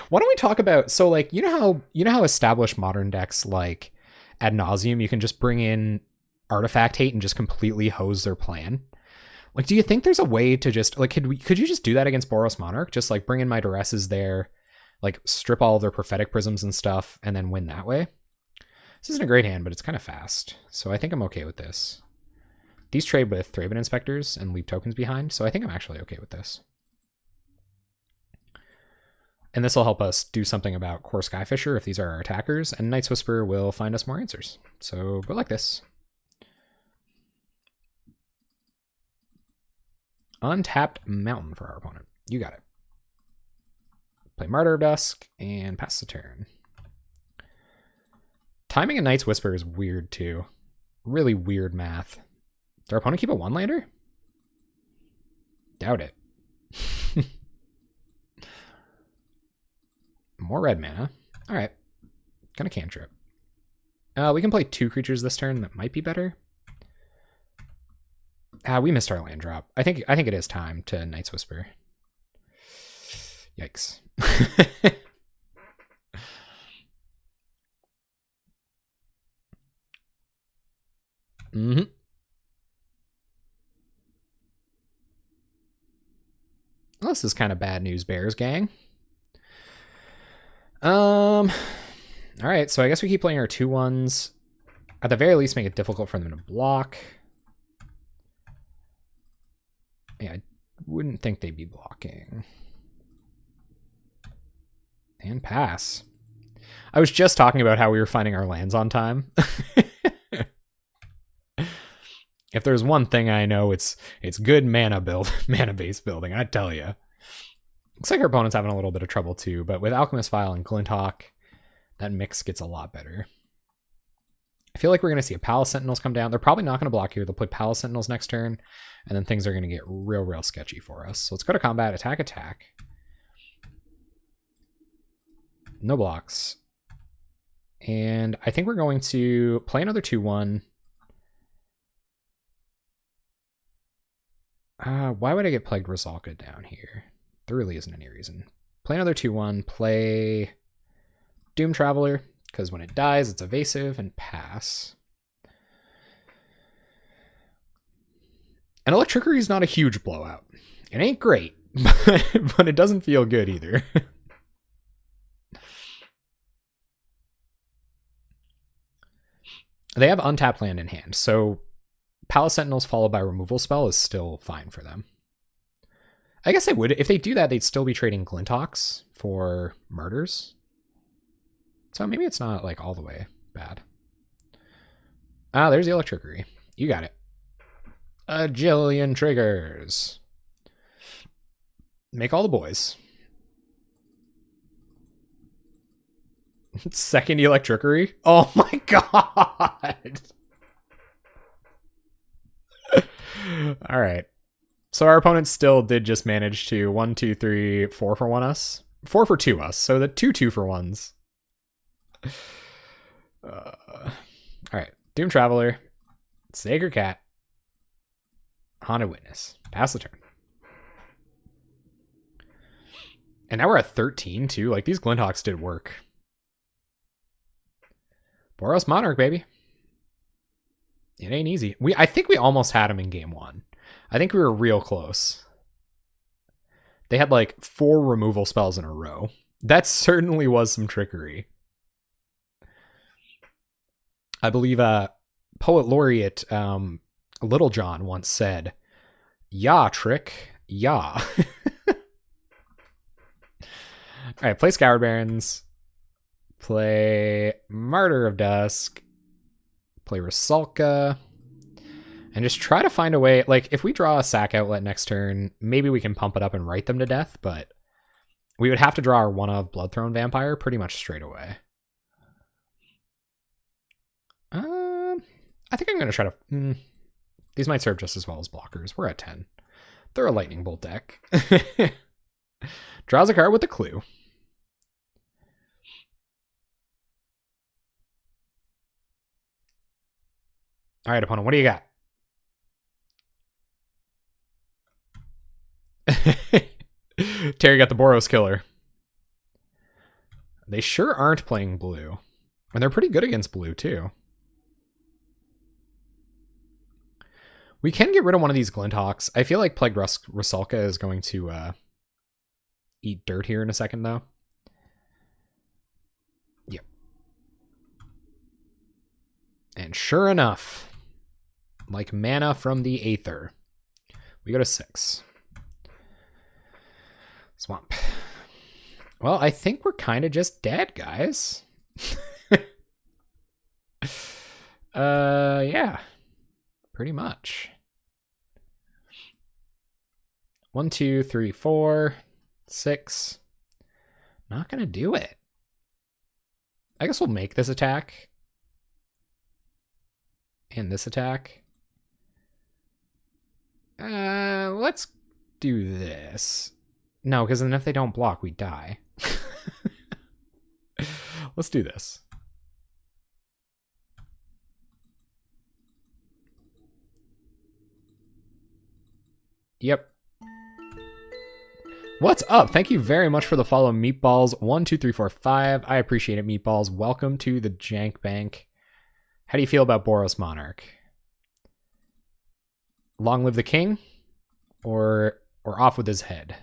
S1: Why don't we talk about, so like, you know how established modern decks like ad nauseum, you can just bring in artifact hate and just completely hose their plan? Like, do you think there's a way to just like, could you just do that against Boros Monarch? Just like bring in my Duresses there, like strip all of their prophetic prisms and stuff, and then win that way? This isn't a great hand, but it's kind of fast, so I think I'm okay with this. These trade with Thraben Inspectors and leave tokens behind, so I think I'm actually okay with this. And this will help us do something about Core Skyfisher if these are our attackers, and Night's Whisper will find us more answers. So go like this. Untapped Mountain for our opponent. You got it. Play Martyr of Dusk and pass the turn. Timing a Night's Whisper is weird too. Really weird math. Did our opponent keep a one-lander? Doubt it. More red mana. All right. Gonna cantrip. We can play 2 creatures this turn. That might be better. We missed our land drop. I think it is time to Night's Whisper. Yikes. Mm-hmm. Well, this is kind of bad news, Bears gang. All right, so I guess we keep playing our 2/1s. At the very least, make it difficult for them to block. Yeah, I wouldn't think they'd be blocking. And pass. I was just talking about how we were finding our lands on time. If there's one thing I know, it's good mana base building, I tell you. Looks like our opponent's having a little bit of trouble too, but with Alchemist File and Glinthawk, that mix gets a lot better. I feel like we're going to see a Palace Sentinels come down. They're probably not going to block here. They'll play Palace Sentinels next turn, and then things are going to get real sketchy for us. So let's go to combat, attack. No blocks. And I think we're going to play another 2/1. Why would I get Plagued Rizalka down here? There really isn't any reason. Play another 2/1, play Doom Traveler, because when it dies, it's evasive, and pass. And Electricity is not a huge blowout. It ain't great, but it doesn't feel good either. They have untapped land in hand, so Palace Sentinels followed by removal spell is still fine for them. I guess they would. If they do that, they'd still be trading Glinthawks for murders. So maybe it's not like all the way bad. There's the Electricity. You got it. A jillion triggers. Make all the boys. Second Electricity? Oh my god! Alright. So our opponent still did just manage to 1, 2, 3, 4 for 1 us. 4 for 2 us. So the 2 for 1s. Alright. Doom Traveler. Sacred Cat. Haunted Witness. Pass the turn. And now we're at 13 too. Like, these Glinthawks did work. Boros Monarch, baby. It ain't easy. I think we almost had him in game 1. I think we were real close. They had like 4 removal spells in a row. That certainly was some trickery. I believe Poet Laureate Little John once said, "Ya, trick, ya." Alright, play Scoured Barrens. Play Martyr of Dusk. Play Rusalka. And just try to find a way. Like, if we draw a sack outlet next turn, maybe we can pump it up and write them to death, but we would have to draw our 1-of Bloodthrone Vampire pretty much straight away. I think I'm going to try to... these might serve just as well as blockers. We're at 10. They're a Lightning Bolt deck. Draws a card with a clue. All right, opponent, what do you got? Terry got the Boros Killer. They sure aren't playing blue. And they're pretty good against blue, too. We can get rid of one of these Glinthawks. I feel like Plagued Rusalka is going to eat dirt here in a second, though. Yep. And sure enough, like mana from the Aether, we go to 6. Swamp. Well, I think we're kind of just dead, guys. Yeah. Pretty much. 1, 2, 3, 4, 6. Not gonna do it. I guess we'll make this attack. And this attack. Let's do this. No, because then if they don't block, we die. Let's do this. Yep. What's up? Thank you very much for the follow, Meatballs 12345. I appreciate it, Meatballs. Welcome to the Jank Bank. How do you feel about Boros Monarch? Long live the king, or off with his head?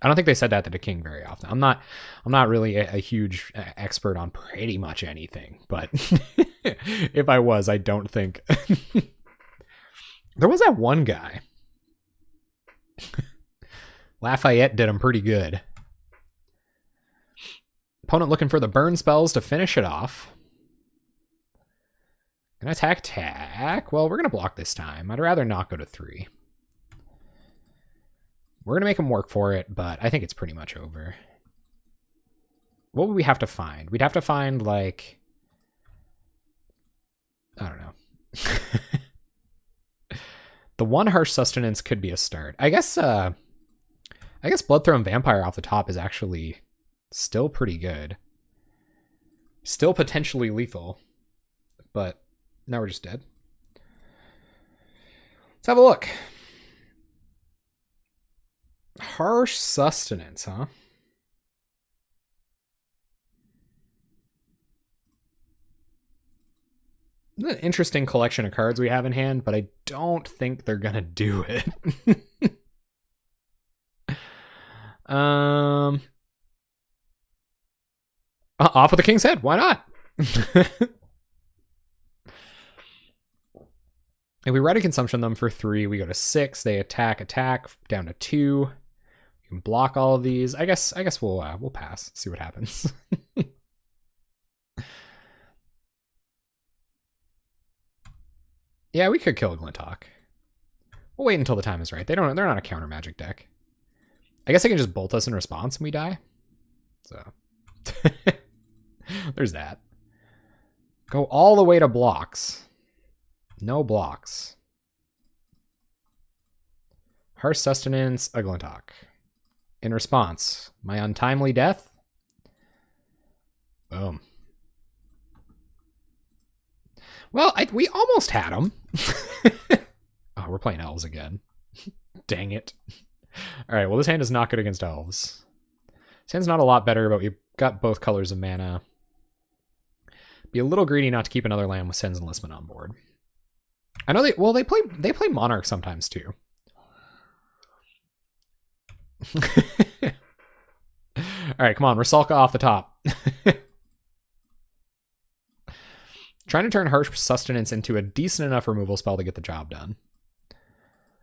S1: I don't think they said that to the king very often. I'm not really a huge expert on pretty much anything, but if I was, I don't think there was that one guy. Lafayette did him pretty good. Opponent looking for the burn spells to finish it off. Gonna attack. Well, we're gonna block this time. I'd rather not go to 3. We're gonna make him work for it, but I think it's pretty much over. What would we have to find? We'd have to find, like, I don't know. The one harsh sustenance could be a start. I guess Bloodthrown Vampire off the top is actually still pretty good. Still potentially lethal, but now we're just dead. Let's have a look. Harsh sustenance, huh? An interesting collection of cards we have in hand, but I don't think they're gonna do it. Off with the king's head. Why not? If we ready consumption them for 3, we go to 6. They attack down to 2. We can block all of these. I guess we'll pass. See what happens. Yeah, we could kill a Glintock. We'll wait until the time is right. They're not a counter magic deck. I guess they can just bolt us in response and we die. So there's that. Go all the way to blocks. No blocks. Harsh sustenance, a Glintock. In response, my untimely death. Boom. Well, we almost had him. Oh, we're playing elves again. Dang it. All right, well, this hand is not good against elves. This hand's not a lot better, but we've got both colors of mana. Be a little greedy not to keep another land with Sen's Enlistment on board. I know they play Monarch sometimes too. All right, come on, Rusalka off the top. Trying to turn Harsh Sustenance into a decent enough removal spell to get the job done.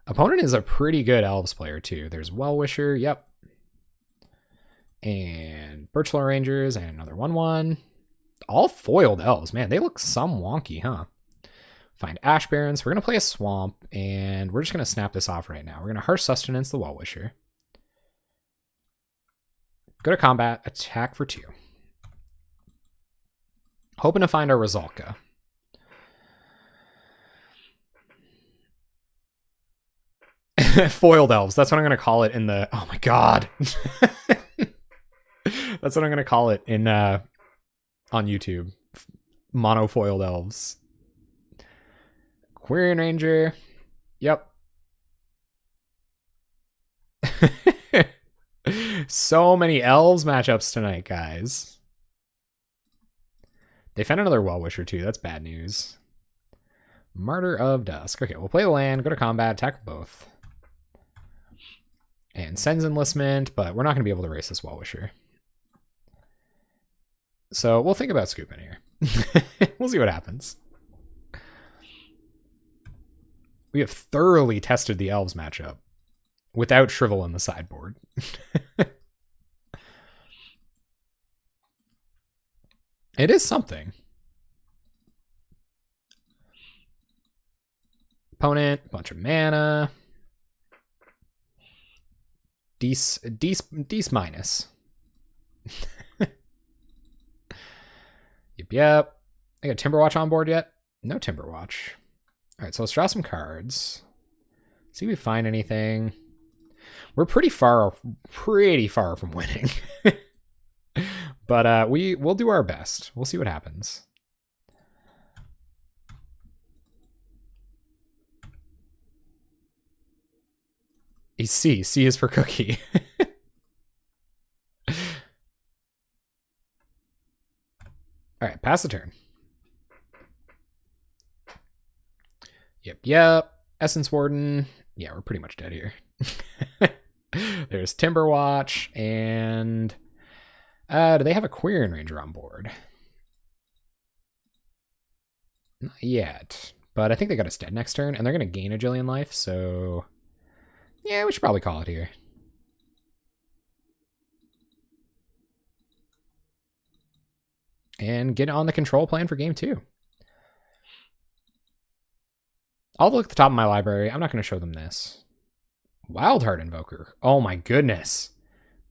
S1: Opponent is a pretty good Elves player too. There's Well-Wisher, yep. And Birchlow Rangers, and another 1/1. All foiled Elves. Man, they look some wonky, huh? Find Ash Barrens. We're going to play a Swamp, and we're just going to snap this off right now. We're going to Harsh Sustenance the Well-Wisher. Go to combat, attack for 2. Hoping to find our Rusalka. Foiled Elves. That's what I'm going to call it in the... Oh my god. That's what I'm going to call it in on YouTube. Mono-foiled Elves. Quirion Ranger. Yep. So many Elves matchups tonight, guys. They found another Well-Wisher too. That's bad news. Martyr of Dusk. Okay, we'll play the land, go to combat, attack both. And Sen's Enlistment, but we're not going to be able to race this Well-Wisher. So we'll think about scooping here. We'll see what happens. We have thoroughly tested the Elves matchup without Shrivel in the sideboard. It is something. Opponent, bunch of mana. Dece minus. Yep. I got Timberwatch on board yet? No Timberwatch. All right, so let's draw some cards. See if we find anything. We're pretty far from winning. But we'll do our best. We'll see what happens. C. C is for cookie. All right, pass the turn. Yep. Essence Warden. Yeah, we're pretty much dead here. There's Timberwatch, and do they have a Quirion Ranger on board? Not yet, but I think they got us dead next turn, and they're going to gain a Jillion life, so yeah, we should probably call it here. And get on the control plan for game 2. I'll look at the top of my library. I'm not going to show them this. Wildheart Invoker. Oh my goodness.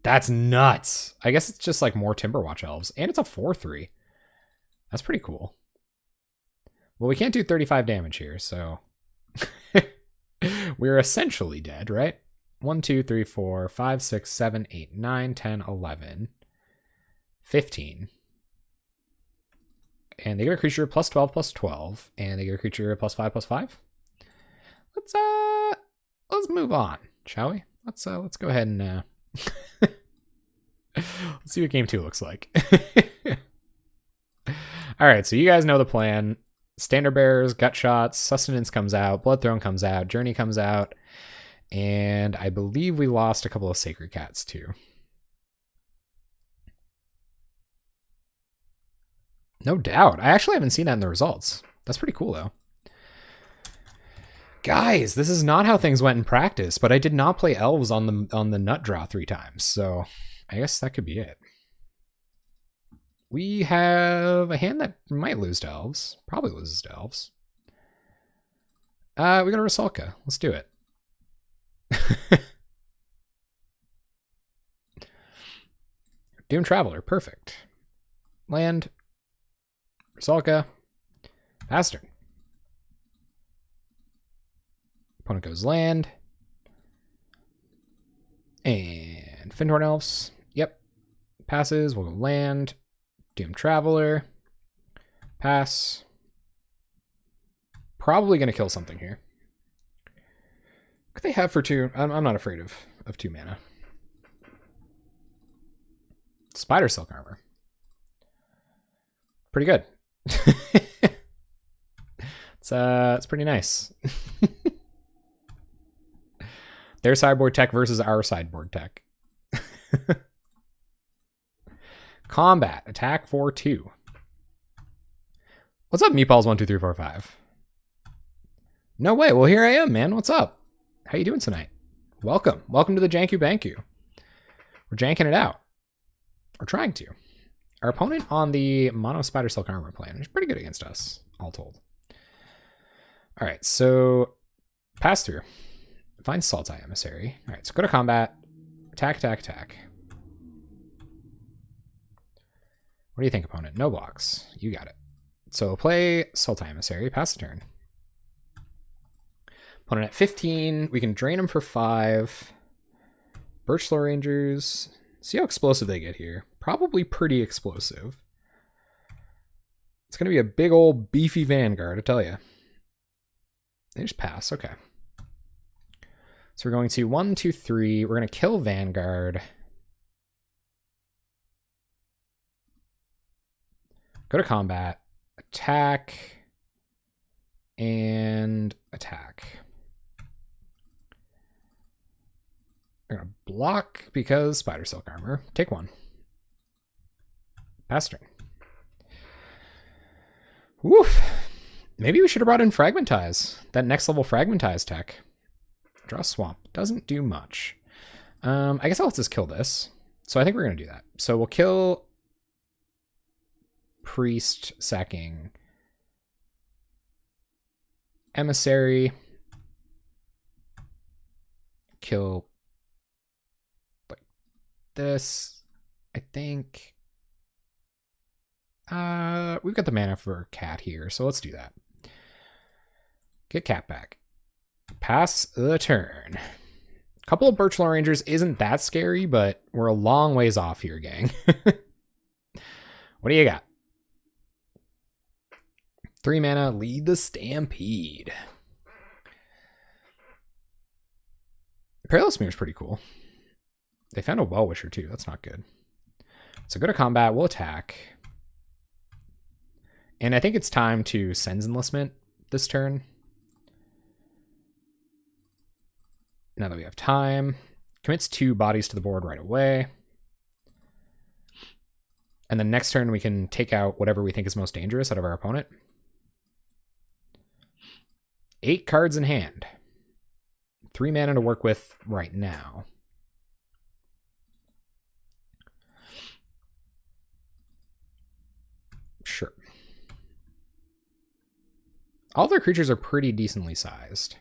S1: That's nuts. I guess it's just like more Timberwatch Elves. And it's a 4/3. That's pretty cool. Well, we can't do 35 damage here, so we're essentially dead, right? 1, 2, 3, 4, 5, 6, 7, 8, 9, 10, 11, 15. And they get a creature plus 12, and they get a creature plus 5. Let's move on, shall we? Let's go ahead and let's see what game 2 looks like. All right, so you guys know the plan. Standard Bearers, Gut Shots, Sustenance comes out, Blood Throne comes out, Journey comes out, and I believe we lost a couple of Sacred Cats too. No doubt. I actually haven't seen that in the results. That's pretty cool, though. Guys, this is not how things went in practice, but I did not play elves on the nut draw 3 times, so I guess that could be it. We have a hand that might lose to elves. Probably loses to elves. We got a Rusalka. Let's do it. Doom Traveler. Perfect. Land. Rusalka. Pass turn. Opponent goes land. And Fyndhorn Elves. Yep. Passes. We'll go land. Doom Traveler. Pass. Probably going to kill something here. What could they have for 2? I'm not afraid of 2 mana. Spider Silk Armor. Pretty good. It's pretty nice. Their sideboard tech versus our sideboard tech. Combat. Attack for 2. What's up, Meatballs 1, 2, 3, 4, 5? No way. Well, here I am, man. What's up? How you doing tonight? Welcome. Welcome to the Janku Banku. We're janking it out. We're trying to. Our opponent on the Mono Spider Silk Armor plan is pretty good against us, all told. All right, so pass through. Find Sultai Emissary. All right, so go to combat. Attack, attack, attack. What do you think, opponent? No blocks. You got it. So play Sultai Emissary. Pass the turn. Opponent at 15. We can drain him for 5. Birchlow Rangers. See how explosive they get here. Probably pretty explosive. It's going to be a big old beefy Vanguard, I tell you. They just pass. Okay. So we're going to 1, 2, 3. We're going to kill Vanguard. Go to combat. Attack. And attack. We're going to block because Spider Silk Armor. Take 1. Pass turn. Woof. Maybe we should have brought in Fragmentize. That next level Fragmentize tech. Draw Swamp. Doesn't do much. I guess I'll just kill this. So I think we're going to do that. So we'll kill Priest sacking Emissary. Kill like this. I think we've got the mana for Cat here, so let's do that. Get Cat back. Pass the turn. Couple of Birch Law Rangers isn't that scary, but we're a long ways off here, gang. What do you got? 3 mana, lead the Stampede. Perilous Mirror's pretty cool. They found a Well-Wisher too. That's not good. So go to combat. We'll attack. And I think it's time to Sen's Enlistment this turn. Now that we have time. Commits 2 bodies to the board right away. And then next turn we can take out whatever we think is most dangerous out of our opponent. 8 cards in hand. 3 mana to work with right now. Sure. All their creatures are pretty decently sized.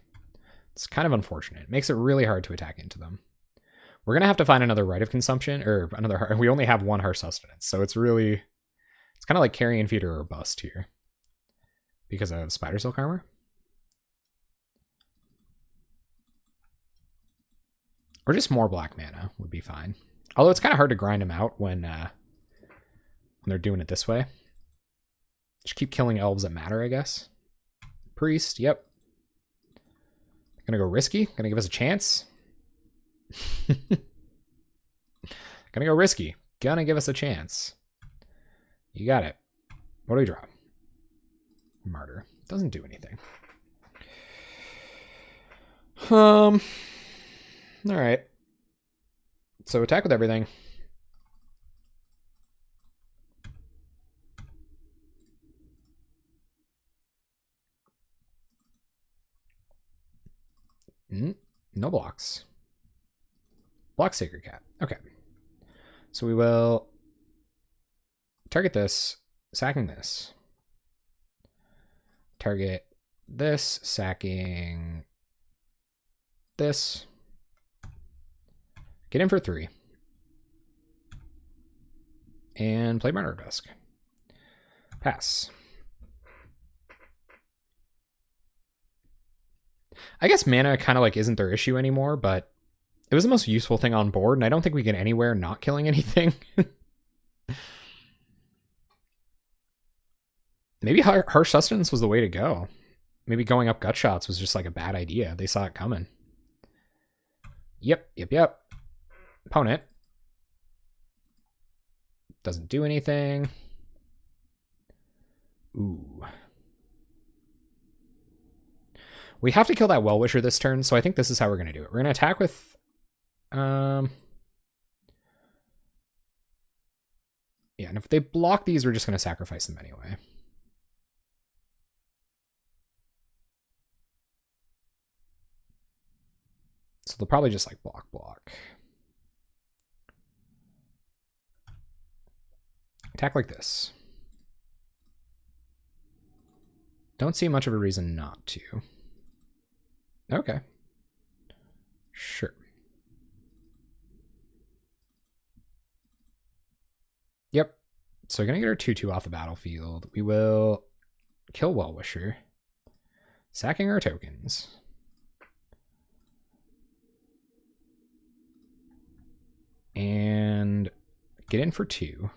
S1: It's kind of unfortunate. It makes it really hard to attack into them. We're going to have to find another Rite of Consumption, or another, we only have 1 Harsh Sustenance, so it's kind of like Carrion Feeder or bust here. Because of Spider Silk Armor. Or just more black mana would be fine. Although it's kind of hard to grind them out when they're doing it this way. Just keep killing elves that matter, I guess. Priest, yep. Gonna go risky. Gonna give us a chance. Gonna go risky. Gonna give us a chance. You got it. What do we draw? Martyr. Doesn't do anything. All right. So attack with everything. No blocks. Block Sacred Cat. Okay. So we will target this, sacking this. Target this, sacking this. Get in for 3. And play Martyr Dusk. Pass. I guess mana kind of like isn't their issue anymore, but it was the most useful thing on board, and I don't think we get anywhere not killing anything. Maybe Harsh Sustenance was the way to go. Maybe going up Gut Shots was just like a bad idea. They saw it coming. Yep. Opponent. Doesn't do anything. Ooh. We have to kill that Well-Wisher this turn, so I think this is how we're going to do it. We're going to attack with... Yeah, and if they block these, we're just going to sacrifice them anyway. So they'll probably just like block. Attack like this. Don't see much of a reason not to. Okay. Sure. Yep. So we're going to get our 2/2 off the battlefield. We will kill Well-Wisher. Sacking our tokens. And get in for 2.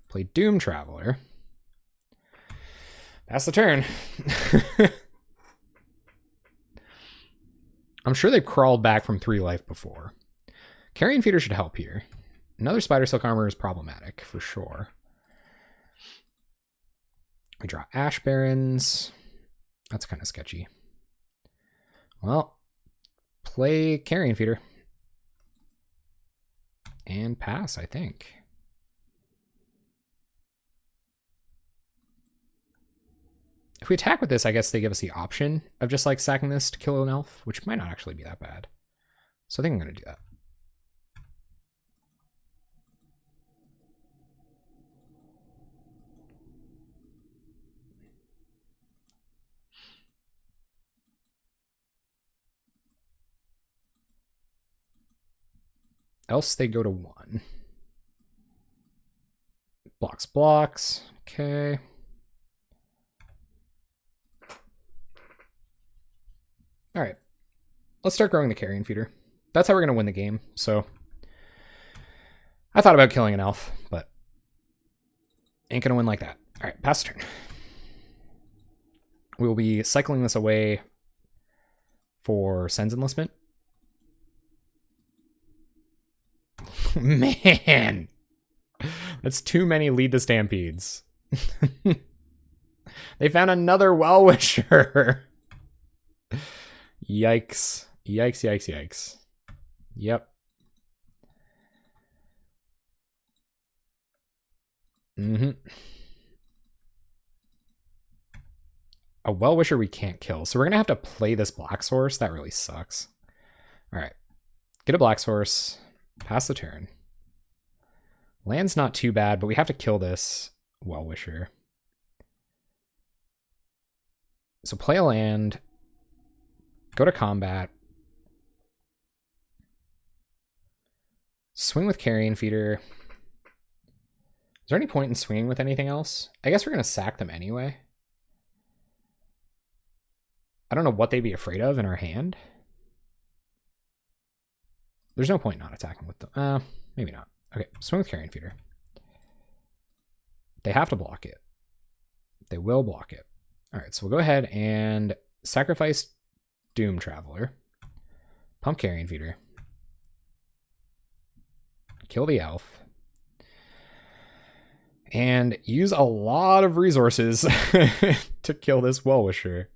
S1: Play Doom Traveler. Pass the turn. I'm sure they've crawled back from 3 life before. Carrion Feeder should help here. Another Spider Silk Armor is problematic, for sure. We draw Ash Barrens. That's kind of sketchy. Well, play Carrion Feeder. And pass, I think. If we attack with this, I guess they give us the option of just like sacking this to kill an elf, which might not actually be that bad. So I think I'm going to do that. Else they go to 1. Blocks. Okay. All right. Let's start growing the carrion feeder. That's how we're going to win the game. So I thought about killing an elf, but ain't going to win like that. All right, pass turn. We will be cycling this away for Sen's Enlistment. Man, that's too many lead the Stampedes. They found another Well-Wisher. Yikes. Yikes, yikes, yikes. Yep. A Well-Wisher we can't kill. So we're going to have to play this Black Source. That really sucks. All right. Get a Black Source. Pass the turn. Land's not too bad, but we have to kill this Well-Wisher. So play a land. Go to combat. Swing with Carrion Feeder. Is there any point in swinging with anything else? I guess we're going to sack them anyway. I don't know what they'd be afraid of in our hand. There's no point not attacking with them. Maybe not. Okay, swing with Carrion Feeder. They have to block it. They will block it. All right, so we'll go ahead and sacrifice Doom Traveler. Pump Carrion Feeder. Kill the elf. And use a lot of resources to kill this Well-Wisher.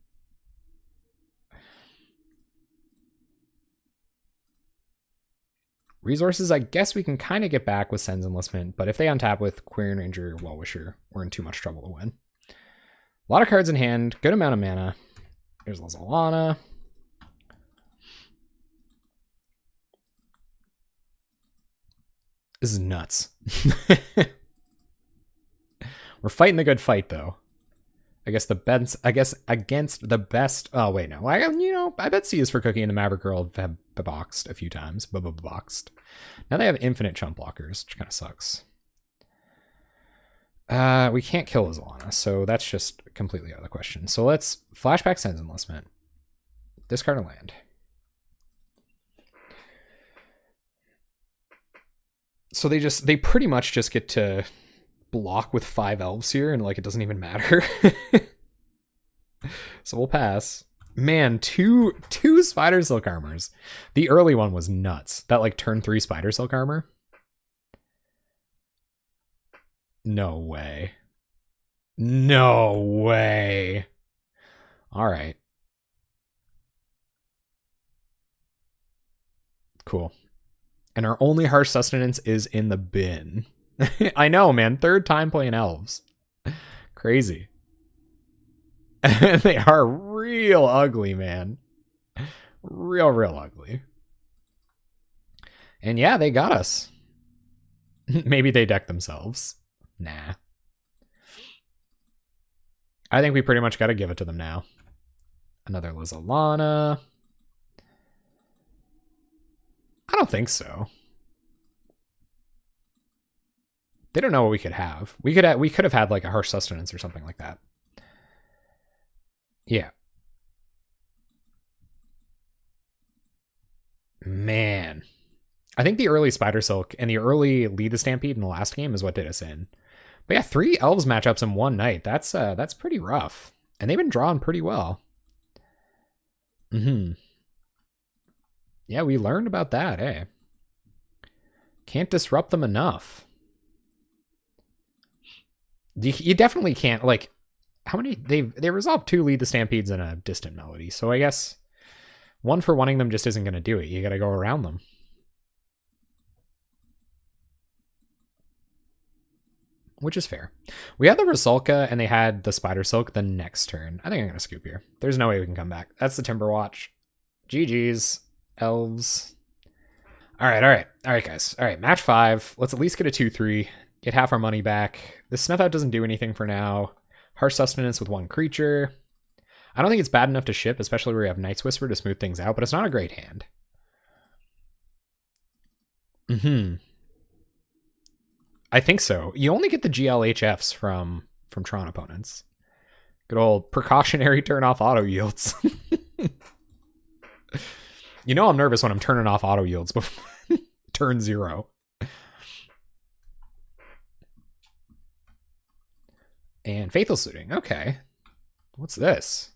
S1: Resources, I guess we can kind of get back with Sen's Enlistment, but if they untap with Quirion Ranger Well-Wisher, we're in too much trouble to win. A lot of cards in hand, good amount of mana. There's Lazalana. This is nuts. We're fighting the good fight, though. I guess against the best. Oh wait, no. I bet C is for Cookie and the Maverick Girl have boxed a few times. Boxed. Now they have infinite chump blockers, which kind of sucks. We can't kill Lazalana, so that's just completely out of the question. So let's flashback Sen's Enlistment. Discard a land. So they pretty much just get to block with 5 elves here, and like it doesn't even matter. So we'll pass. Man, two Spider Silk Armors. The early one was nuts. That like turn 3 Spider Silk Armor. No way. No way. All right. Cool. And our only Harsh Sustenance is in the bin. I know, man. 3rd time playing elves. Crazy. They are real ugly, man. Real ugly. And yeah, they got us. Maybe they decked themselves. Nah. I think we pretty much got to give it to them now. Another Lazalana. I don't think so. They don't know what we could have. We could have had like a Harsh Sustenance or something like that. Yeah. Man. I think the early Spider Silk and the early Lead the Stampede in the last game is what did us in. But yeah, 3 elves matchups in one night. That's pretty rough. And they've been drawn pretty well. Yeah, we learned about that, eh? Can't disrupt them enough. You definitely can't, like, how many, they resolved 2 Lead the Stampedes in a Distant Melody, so I guess 1 for wanting them just isn't going to do it. You got to go around them. Which is fair. We had the Rosalka and they had the Spider Silk the next turn. I think I'm going to scoop here. There's no way we can come back. That's the Timberwatch. GG's. Elves. All right, guys. All right, match 5. Let's at least get a 2-3. Get half our money back. The Snuff Out doesn't do anything for now. Harsh Sustenance with 1 creature. I don't think it's bad enough to ship, especially where we have Night's Whisper to smooth things out, but it's not a great hand. I think so. You only get the GLHFs from Tron opponents. Good old precautionary turn off auto yields. You know I'm nervous when I'm turning off auto yields before turn 0. And Faithless Looting. Okay. What's this?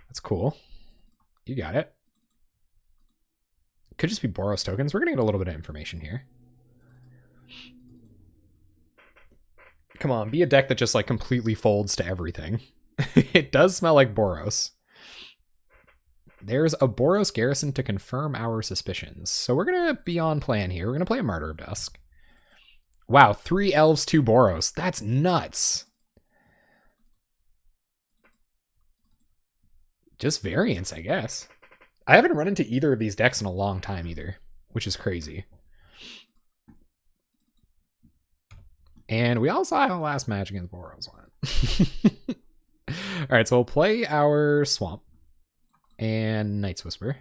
S1: That's cool. You got it. Could just be Boros tokens. We're going to get a little bit of information here. Come on, be a deck that just like completely folds to everything. It does smell like Boros. There's a Boros garrison to confirm our suspicions. So we're going to be on plan here. We're going to play a Martyr of Dusk. Wow, 3 elves, 2 Boros. That's nuts. Just variance, I guess. I haven't run into either of these decks in a long time either, which is crazy. And we all saw how the last match against Boros went. All right, so we'll play our Swamp and Night's Whisper.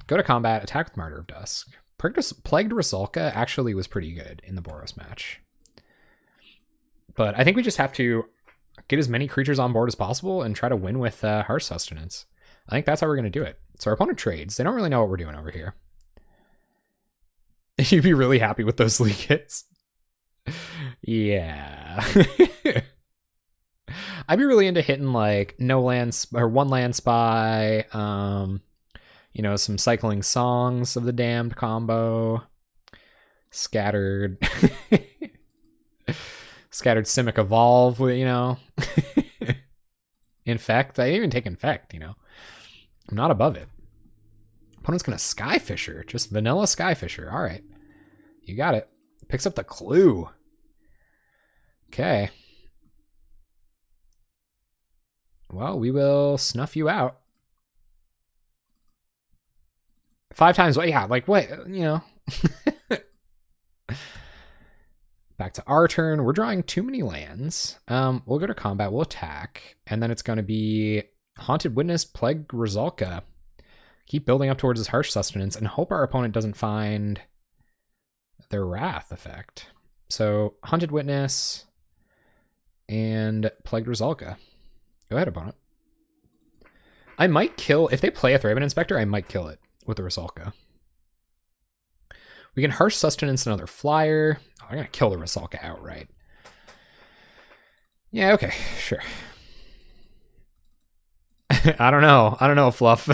S1: Go to combat, attack with Martyr of Dusk. Plagued Rosalka actually was pretty good in the Boros match. But I think we just have to get as many creatures on board as possible and try to win with Harsh Sustenance. I think that's how we're going to do it. So our opponent trades. They don't really know what we're doing over here. You'd be really happy with those league hits. Yeah. I'd be really into hitting like no land or 1 land spy. You know, some cycling songs of the damned combo. Scattered. Scattered Simic Evolve, you know. Infect. I didn't even take Infect, you know. I'm not above it. Opponent's going to Skyfisher. Just vanilla Skyfisher. All right. You got it. Picks up the clue. Okay. Well, we will snuff you out. 5 times. Well, yeah, like what? You know. Back to our turn. We're drawing too many lands. We'll go to combat. We'll attack. And then it's going to be Haunted Witness, Plague Rosalka. Keep building up towards his Harsh Sustenance and hope our opponent doesn't find their Wrath effect. So Haunted Witness and Plague Rosalka. Go ahead, opponent. I might kill, if they play a Thraben Inspector, I might kill it with the Rosalka. We can Harsh Sustenance another flyer. Oh, I'm going to kill the Rosalka outright. Yeah, okay, sure. I don't know, Fluff.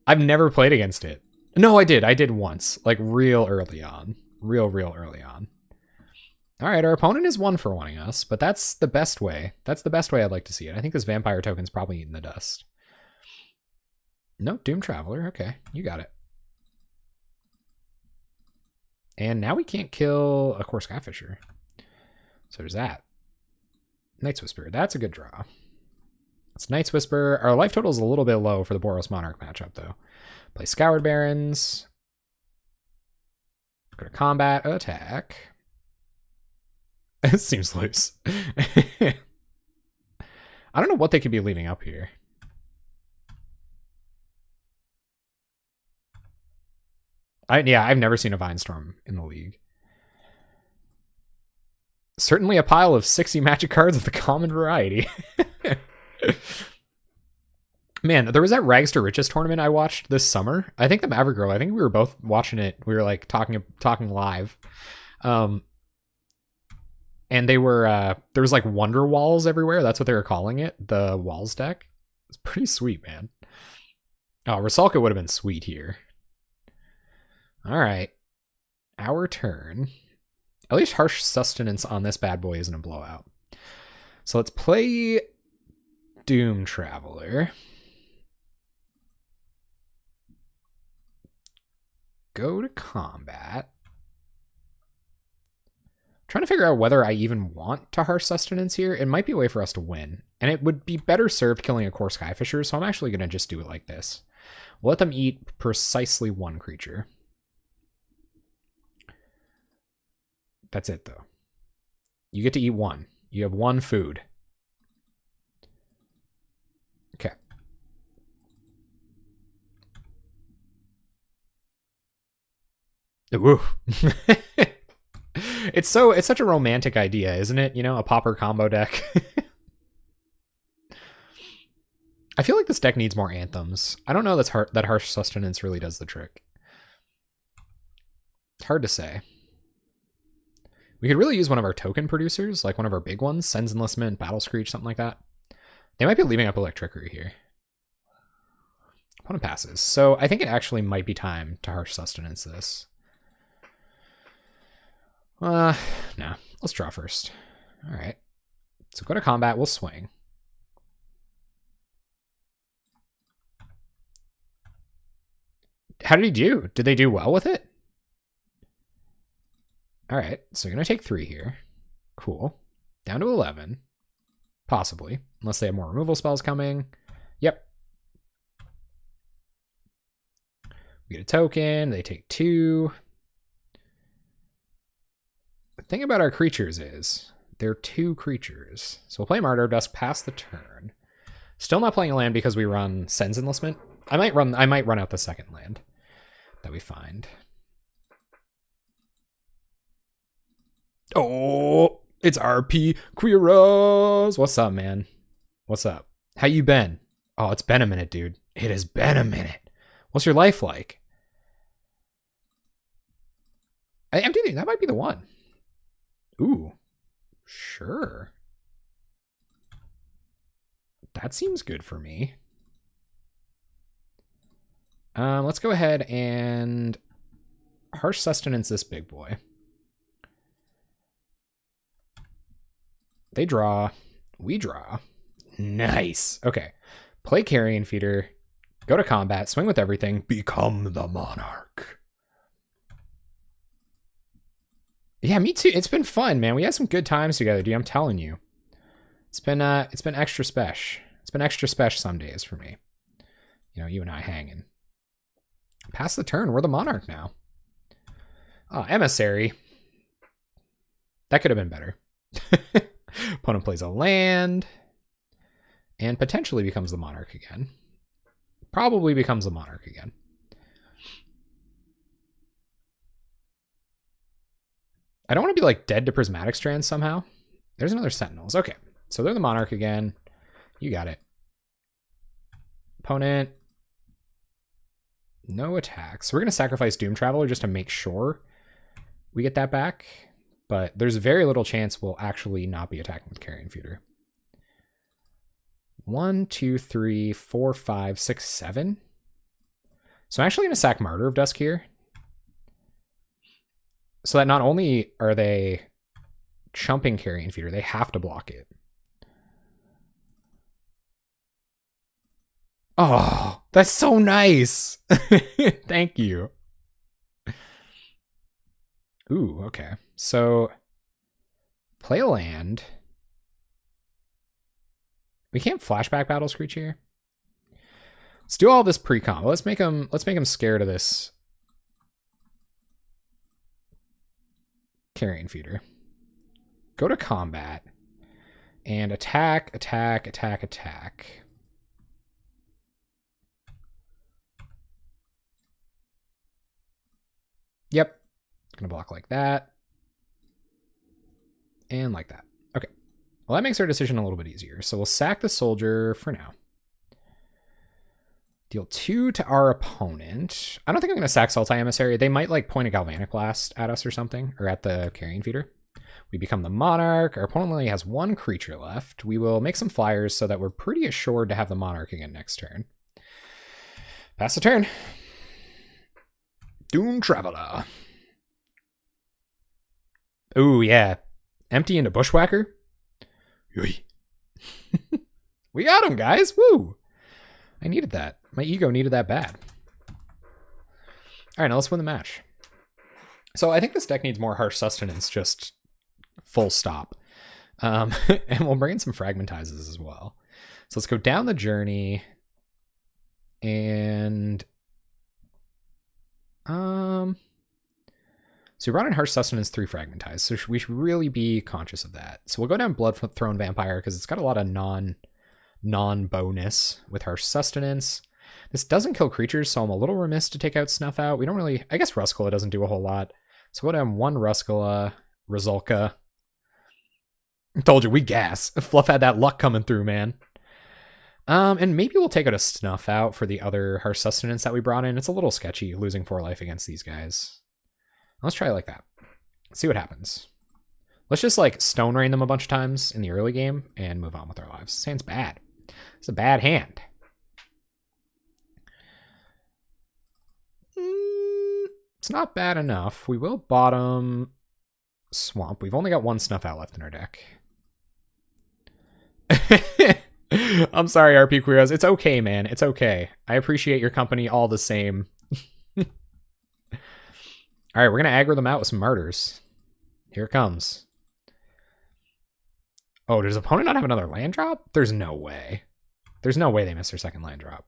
S1: I've never played against it. No, I did once, like real early on. Real early on. All right, our opponent is 1 for 1-ing us, but that's the best way. That's the best way I'd like to see it. I think this vampire token's probably eating the dust. No, Doom Traveler. Okay, you got it. And now we can't kill a Core Skyfisher. So there's that. Night's Whisper. That's a good draw. It's Night's Whisper. Our life total is a little bit low for the Boros Monarch matchup, though. Play Scoured Barrens. Go to combat. Attack. It seems loose. I don't know what they could be leaving up here. I've never seen a Vine Storm in the league. Certainly a pile of 60 Magic cards of the common variety. Man, there was that Rags to Riches tournament I watched this summer. I think the Maverick Girl, I think we were both watching it. We were like talking live. And they were, there was like Wonder Walls everywhere. That's what they were calling it. The Walls deck. It's pretty sweet, man. Oh, Rosalka would have been sweet here. All right. Our turn. At least Harsh Sustenance on this bad boy isn't a blowout. So let's play Doom Traveler. Go to combat. Trying to figure out whether I even want to Harsh Sustenance here. It might be a way for us to win. And it would be better served killing a Core Skyfisher, so I'm actually going to just do it like this. We'll let them eat precisely 1 creature. That's it, though. You get to eat 1. You have 1 food. Okay. Ooh. It's such a romantic idea, isn't it? You know, a Pauper combo deck. I feel like this deck needs more anthems. I don't know that Harsh Sustenance really does the trick. It's hard to say. We could really use one of our token producers, like one of our big ones, Sen's Enlistment, Battle Screech, something like that. They might be leaving up Electrickery here. Opponent passes. So I think it actually might be time to Harsh Sustenance this. No. Let's draw first. All right. So go to combat. We'll swing. How did he do? Did they do well with it? All right. So you're going to take 3 here. Cool. Down to 11. Possibly. Unless they have more removal spells coming. Yep. We get a token. They take 2. The thing about our creatures is they're 2 creatures. So we'll play Martyr of Dusk past the turn. Still not playing a land because we run Sen's Enlistment. I might run out the second land that we find. Oh, it's RP Quiros. What's up, man? What's up? How you been? Oh, it's been a minute, dude. It has been a minute. What's your life like? I'm thinking that might be the one. Ooh, sure. That seems good for me. Let's go ahead and Harsh Sustenance this big boy. They draw. We draw. Nice. Okay. Play Carrion Feeder. Go to combat. Swing with everything. Become the Monarch. Yeah, me too. It's been fun, man. We had some good times together, dude. I'm telling you. It's been extra special. It's been extra special some days for me. You know, you and I hanging. Pass the turn. We're the Monarch now. Oh, Emissary. That could have been better. Opponent plays a land. And potentially becomes the Monarch again. Probably becomes the Monarch again. I don't want to be like dead to Prismatic Strands somehow. There's another Sentinels. Okay. So they're the Monarch again. You got it. Opponent. No attacks. So we're going to sacrifice Doom Traveler just to make sure we get that back. But there's very little chance we'll actually not be attacking with Carrion Feeder. 1, 2, 3, 4, 5, 6, 7. So I'm actually going to sack Martyr of Dusk here. So that not only are they chumping Carrion Feeder, they have to block it. Oh, that's so nice. Thank you. Ooh, okay. So play a land. We can't flashback Battle Screech here. Let's do all this pre-comp. Let's make them scared of this Carrion Feeder. Go to combat and attack, attack, attack, attack. Yep. Gonna block like that. And like that. Okay. Well, that makes our decision a little bit easier. So we'll sack the soldier for now. Deal 2 to our opponent. I don't think I'm going to sack Sultai Emissary. They might like point a Galvanic Blast at us or something, or at the Carrion Feeder. We become the Monarch. Our opponent only has 1 creature left. We will make some flyers so that we're pretty assured to have the Monarch again next turn. Pass the turn. Doom Traveler. Ooh, yeah. Empty into Bushwhacker. We got him, guys. Woo! I needed that. My ego needed that bad. All right, now let's win the match. So I think this deck needs more Harsh Sustenance, just full stop. And we'll bring in some Fragmentizes as well. So let's go down the journey. And so we brought in Harsh Sustenance, 3 Fragmentize. So we should really be conscious of that. So we'll go down Blood Throne Vampire because it's got a lot of non-bonus with Harsh Sustenance. This doesn't kill creatures, so I'm a little remiss to take out Snuff Out. We don't really... I guess Ruscula doesn't do a whole lot. So we'll go down 1 Ruscula, Rizulka. I told you, we gas. Fluff had that luck coming through, man. And maybe we'll take out a Snuff out for the other Harsh Sustenance that we brought in. It's a little sketchy losing 4 life against these guys. Let's try it like that. See what happens. Let's just like Stone Rain them a bunch of times in the early game and move on with our lives. This hand's bad. It's a bad hand. It's not bad enough. We will bottom Swamp. We've only got 1 Snuff out left in our deck. I'm sorry, RP Queeros. It's okay, man. It's okay. I appreciate your company all the same. All right, we're going to aggro them out with some Martyrs. Here it comes. Oh, does opponent not have another land drop? There's no way. There's no way they missed their second land drop.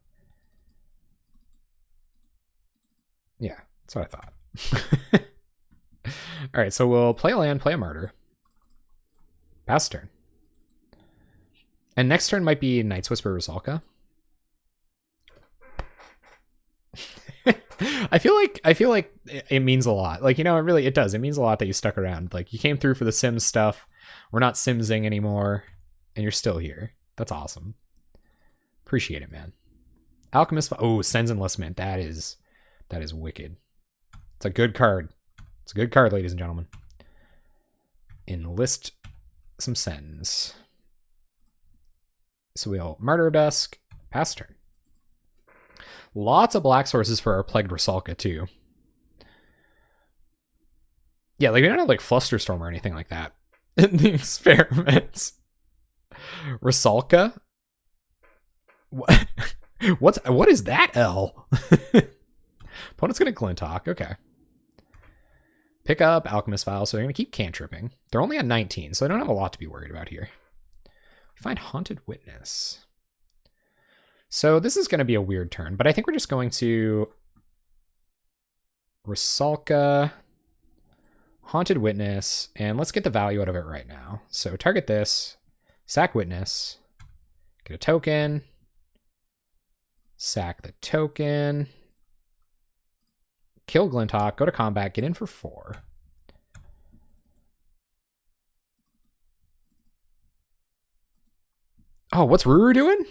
S1: Yeah, that's what I thought. All right, so we'll play a land, play a Martyr. Pass turn. And next turn might be Night's Whisper Rizalka. I feel like it means a lot. Like, you know, it does. It means a lot that you stuck around. Like, you came through for the Sims stuff. We're not Simsing anymore, and you're still here. That's awesome. Appreciate it, man. Alchemist. Oh, Sens Enlistment. That is wicked. It's a good card. It's a good card, ladies and gentlemen. Enlist some Sens. So we'll Martyr Dusk, pass turn. Lots of black sources for our Plagued Rusalka, too. Yeah, like we don't have like Flusterstorm or anything like that in the experiments. Rusalka? What is that L? Opponent's gonna Glinthawk, okay. Pick up Alchemist File, so they're gonna keep cantripping. They're only at 19, so they don't have a lot to be worried about here. Find Haunted Witness. So this is going to be a weird turn, but I think we're just going to Rusalka, Haunted Witness, and let's get the value out of it right now. So target this, sack Witness, get a token, sack the token, kill Glinthawk, go to combat, get in for 4. Oh, what's Ruru doing?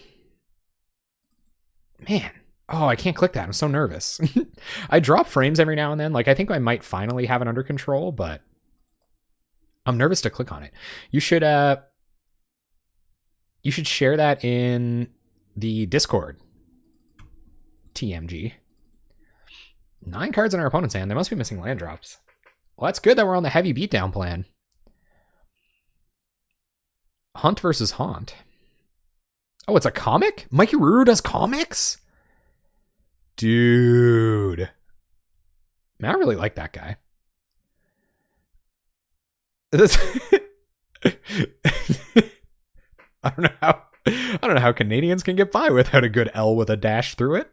S1: Man. Oh, I can't click that. I'm so nervous. I drop frames every now and then. Like, I think I might finally have it under control, but I'm nervous to click on it. You should share that in the Discord. TMG. 9 cards in our opponent's hand. They must be missing land drops. Well, that's good that we're on the heavy beatdown plan. Hunt versus Haunt. Oh, it's a comic? Mikey Ruru does comics? Dude. Man, I really like that guy. This I don't know how Canadians can get by without a good L with a dash through it.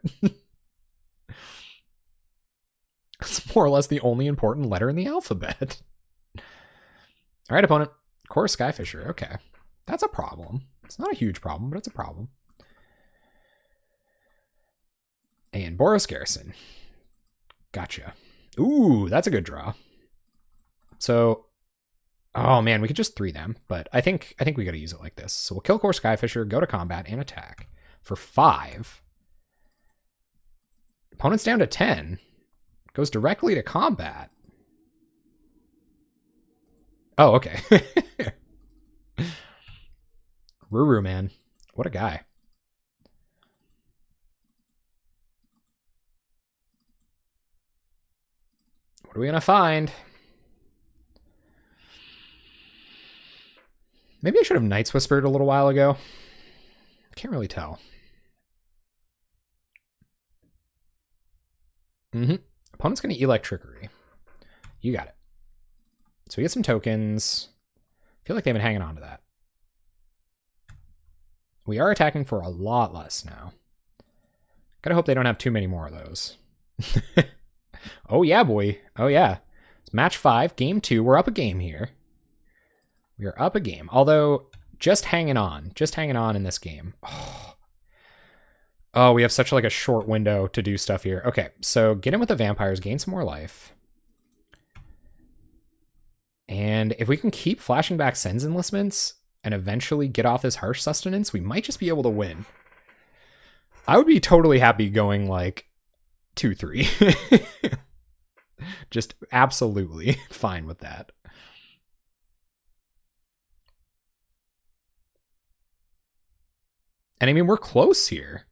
S1: It's more or less the only important letter in the alphabet. All right, opponent. Core Skyfisher. Okay. That's a problem. It's not a huge problem, but it's a problem. And Boros Garrison. Gotcha. Ooh, that's a good draw. So, oh man, we could just 3 them, but I think we got to use it like this. So we'll kill Core Skyfisher, go to combat, and attack for 5. Opponent's down to 10. Goes directly to combat. Oh, okay. Ruru, man. What a guy. What are we going to find? Maybe I should have Night's Whispered a little while ago. I can't really tell. Opponent's going to Electrickery. You got it. So we get some tokens. I feel like they've been hanging on to that. We are attacking for a lot less now. Gotta hope they don't have too many more of those. Oh yeah, boy. Oh yeah. It's match 5, game 2. We're up a game here. We are up a game. Although, just hanging on in this game. Oh, we have such like a short window to do stuff here. Okay, so get in with the vampires, gain some more life. And if we can keep flashing back Sens Enlistments and eventually get off this Harsh Sustenance, we might just be able to win. I would be totally happy going like 2-3. Just absolutely fine with that. And I mean, we're close here.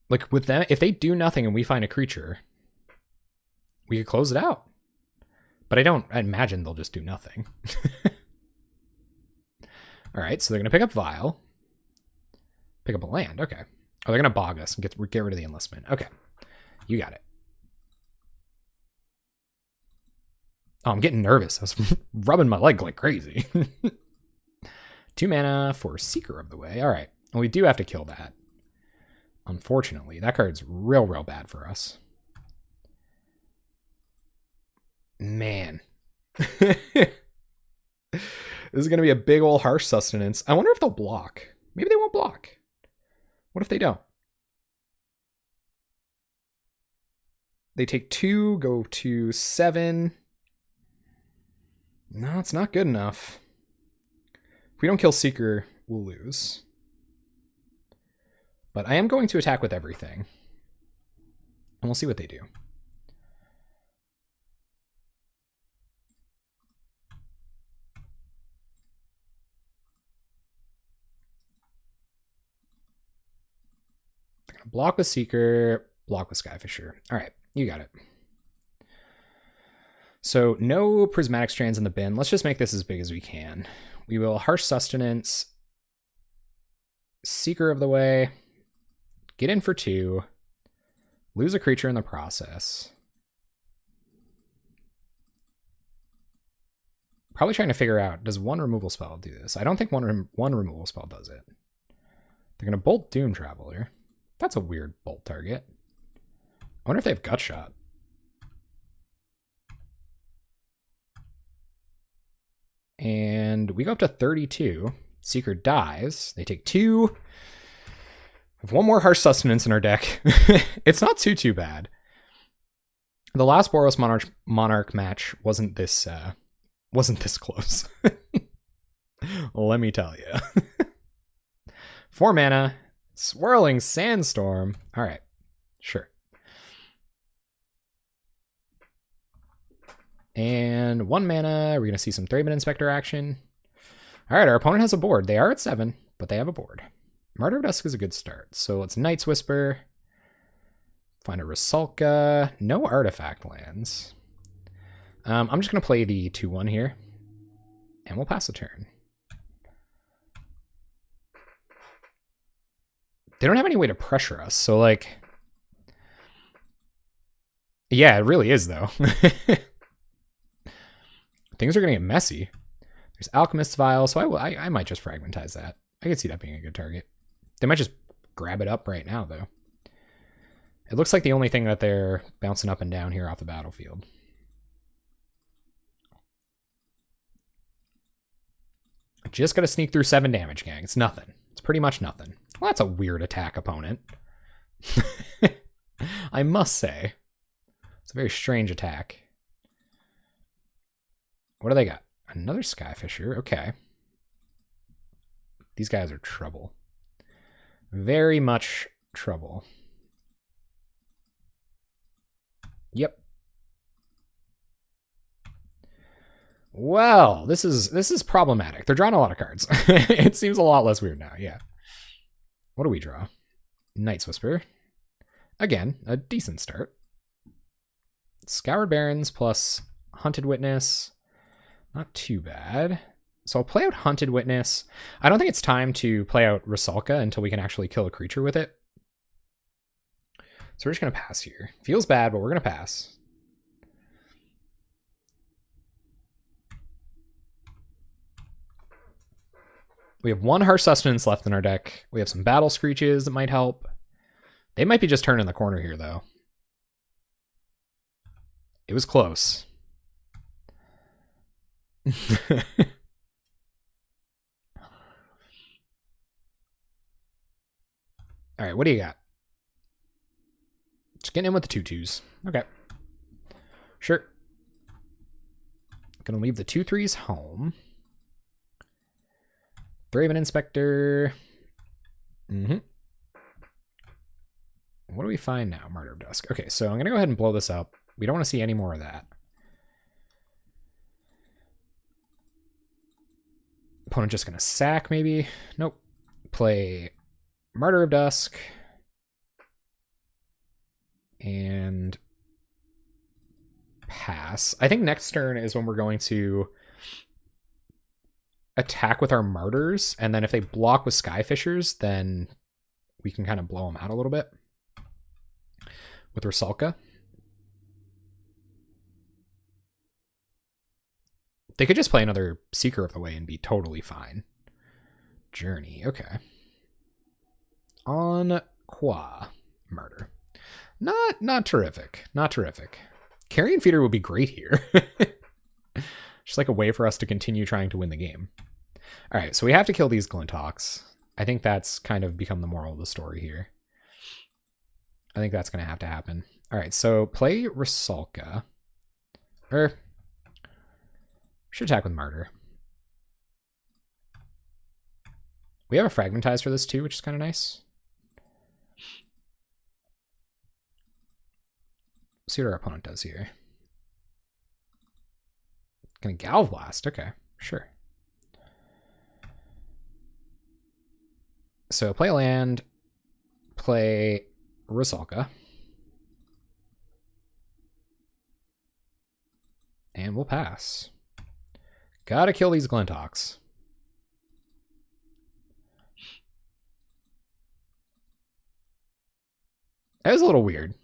S1: Like with them, if they do nothing and we find a creature, we could close it out. But I imagine they'll just do nothing. All right, so they're gonna pick up Vial. Pick up a land, okay. Oh, they're gonna bog us and get rid of the enlistment. Okay, you got it. Oh, I'm getting nervous. I was rubbing my leg like crazy. 2 mana for Seeker of the Way. All right, well, we do have to kill that. Unfortunately, that card's real bad for us. Man. This is going to be a big old Harsh Sustenance. I wonder if they'll block. Maybe they won't block. What if they don't? They take 2, go to 7. No, it's not good enough. If we don't kill Seeker, we'll lose. But I am going to attack with everything. And we'll see what they do. They're going to block with Seeker, block with Skyfisher. All right, you got it. So no Prismatic Strands in the bin. Let's just make this as big as we can. We will Harsh Sustenance, Seeker of the Way, get in for 2, lose a creature in the process. Probably trying to figure out, does one removal spell do this? I don't think one removal spell does it. They're going to Bolt Doom Traveler. That's a weird bolt target. I wonder if they have Gut Shot. And we go up to 32. Seeker dies. They take 2. We have 1 more Harsh Sustenance in our deck. It's not too bad. The last Boros Monarch match wasn't this close. Let me tell you. 4 mana, Swirling Sandstorm. All right, sure. And 1 mana, we're going to see some Thraben Inspector action. All right, our opponent has a board. They are at 7, but they have a board. Martyr of Dusk is a good start. So let's Night's Whisper. Find a Rusalka. No artifact lands. I'm just going to play the 2-1 here. And we'll pass the turn. They don't have any way to pressure us, so like... Yeah, it really is, though. Things are going to get messy. There's Alchemist's Vial, so I might just Fragmentize that. I could see that being a good target. They might just grab it up right now, though. It looks like the only thing that they're bouncing up and down here off the battlefield. Just got to sneak through 7 damage, gang. It's nothing. It's pretty much nothing. Well, that's a weird attack, opponent. I must say. It's a very strange attack. What do they got? Another Skyfisher. Okay. These guys are trouble. Very much trouble. Yep. Well, this is problematic. They're drawing a lot of cards. It seems a lot less weird now, yeah. What do we draw? Night's Whisper. Again, a decent start. Scoured Barrens plus Hunted Witness. Not too bad. So I'll play out Hunted Witness. I don't think it's time to play out Rusalka until we can actually kill a creature with it. So we're just going to pass here. Feels bad, but we're going to pass. We have 1 Harsh Sustenance left in our deck. We have some Battle Screeches that might help. They might be just turning the corner here, though. It was close. All right, what do you got? Just getting in with the 2/2s. Okay. Sure. Gonna leave the 2/3s home. Thraben Inspector. Mm-hmm. What do we find now? Martyr of Dusk. Okay, so I'm going to go ahead and blow this up. We don't want to see any more of that. Opponent just going to sack, maybe? Nope. Play Martyr of Dusk. And pass. I think next turn is when we're going to attack with our Martyrs, and then if they block with Skyfishers, then we can kind of blow them out a little bit with Rusalka. They could just play another Seeker of the Way and be totally fine. Journey, okay. On Qua, Murder. Not terrific. Not terrific. Carrion Feeder would be great here. Just like a way for us to continue trying to win the game. All right, so we have to kill these Glinthawks. I think that's kind of become the moral of the story here. I think that's going to have to happen. All right, so play Rusalka. Or should attack with Martyr. We have a Fragmentize for this too, which is kind of nice. See what our opponent does here. Gonna Galv Blast. Okay, sure. So play land, play Rusalka. And we'll pass. Gotta kill these Glinthawks. That was a little weird,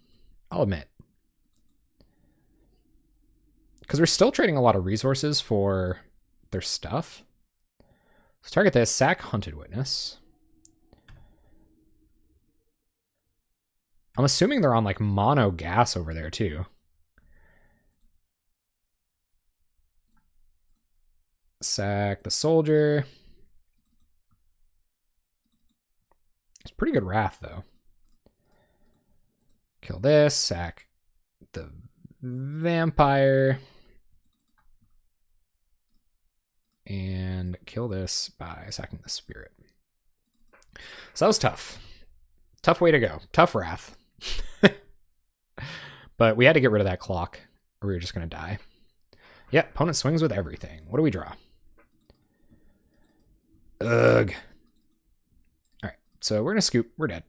S1: I'll admit. Because we're still trading a lot of resources for their stuff. Let's target this, sack Hunted Witness. I'm assuming they're on like mono gas over there too. Sack the soldier. It's pretty good Wrath though. Kill this, sack the vampire. And kill this by sacking the spirit. So that was tough. Tough way to go. Tough Wrath. But we had to get rid of that clock or we were just going to die. Yep, opponent swings with everything. What do we draw? Ugh. All right, so we're going to scoop. We're dead.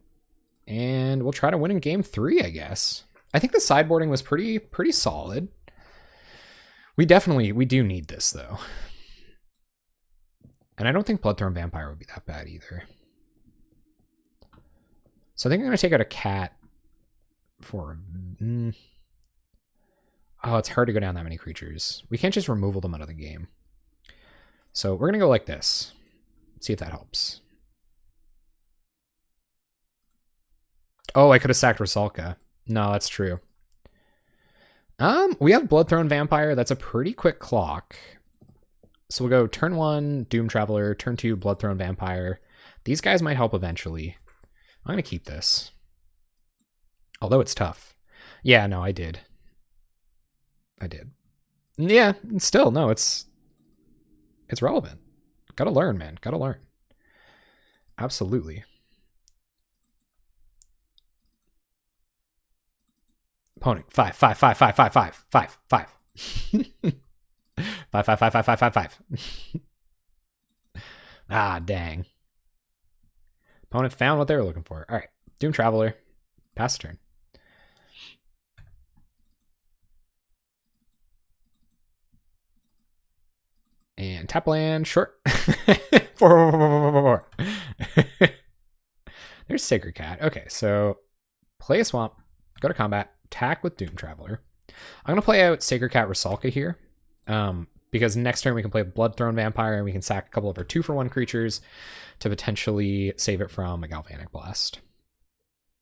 S1: And we'll try to win in game 3, I guess. I think the sideboarding was pretty solid. We do need this, though. And I don't think Bloodthorn Vampire would be that bad either. So I think I'm going to take out a cat for... Oh, it's hard to go down that many creatures. We can't just removal them out of the game. So we're going to go like this. See if that helps. Oh, I could have sacked Rusalka. No, that's true. We have Bloodthorn Vampire. That's a pretty quick clock. So we'll go turn 1, Doom Traveler, turn 2, Bloodthorn Vampire. These guys might help eventually. I'm going to keep this. Although it's tough. Yeah, no, I did. Yeah, still, no, it's relevant. Gotta learn, man. Gotta learn. Absolutely. Opponent, 5, 5, 5, 5, 5, 5, 5, 5. 5, 5, 5, 5, 5, 5, 5. Ah, dang. Opponent found what they were looking for. All right, Doom Traveler. Pass turn. And tap land, short. 4. There's Sacred Cat. Okay, so play a swamp, go to combat, attack with Doom Traveler. I'm going to play out Sacred Cat Rusalka here. Because next turn we can play Bloodthorn Vampire and we can sack a couple of our 2-for-1 creatures to potentially save it from a Galvanic Blast.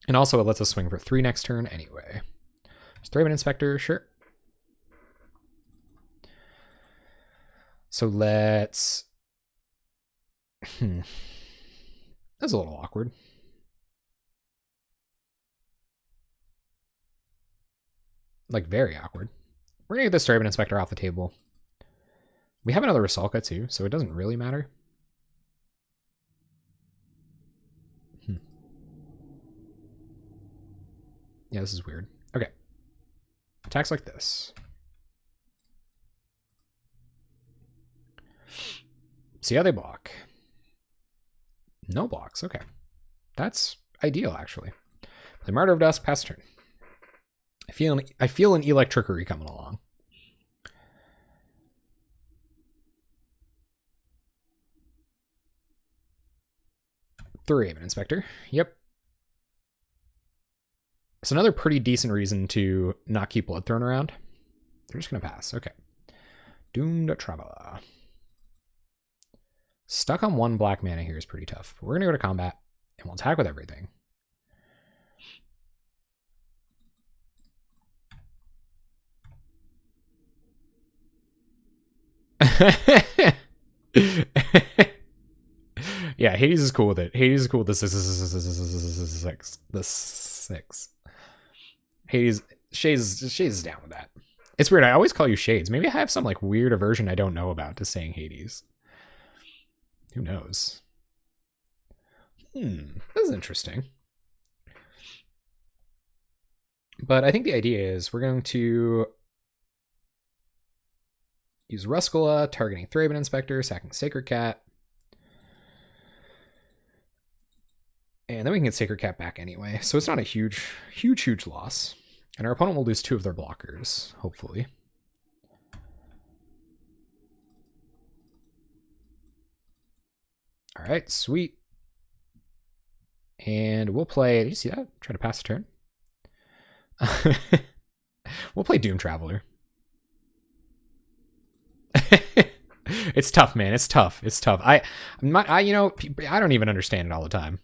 S1: And also it lets us swing for 3 next turn anyway. Thraben Inspector, sure. So let's... That's a little awkward. Like, very awkward. We're going to get this Thraben Inspector off the table. We have another Rusalka too, so it doesn't really matter. Yeah, this is weird. Okay. Attacks like this. See how they block. No blocks. Okay. That's ideal, actually. Play Martyr of Dusk, pass turn. I feel an Electrickery coming along. Three Raven Inspector. Yep. It's another pretty decent reason to not keep Blood Throne around. They're just going to pass. Okay. Doomed Traveler. Stuck on one black mana here is pretty tough. We're going to go to combat, and we'll attack with everything. Yeah, Hades is cool with it. Hades is cool with the six. Hades, Shades is down with that. It's weird. I always call you Shades. Maybe I have some like weird aversion I don't know about to saying Hades. Who knows? This is interesting. But I think the idea is we're going to use Ruscula, targeting Thraben Inspector, sacking Sacred Cat. And then we can get Sacred Cat back anyway. So it's not a huge loss. And our opponent will lose 2 of their blockers, hopefully. All right, sweet. And we'll play, did you see that? Try to pass a turn. We'll play Doom Traveler. It's tough, man. It's tough. I don't even understand it all the time.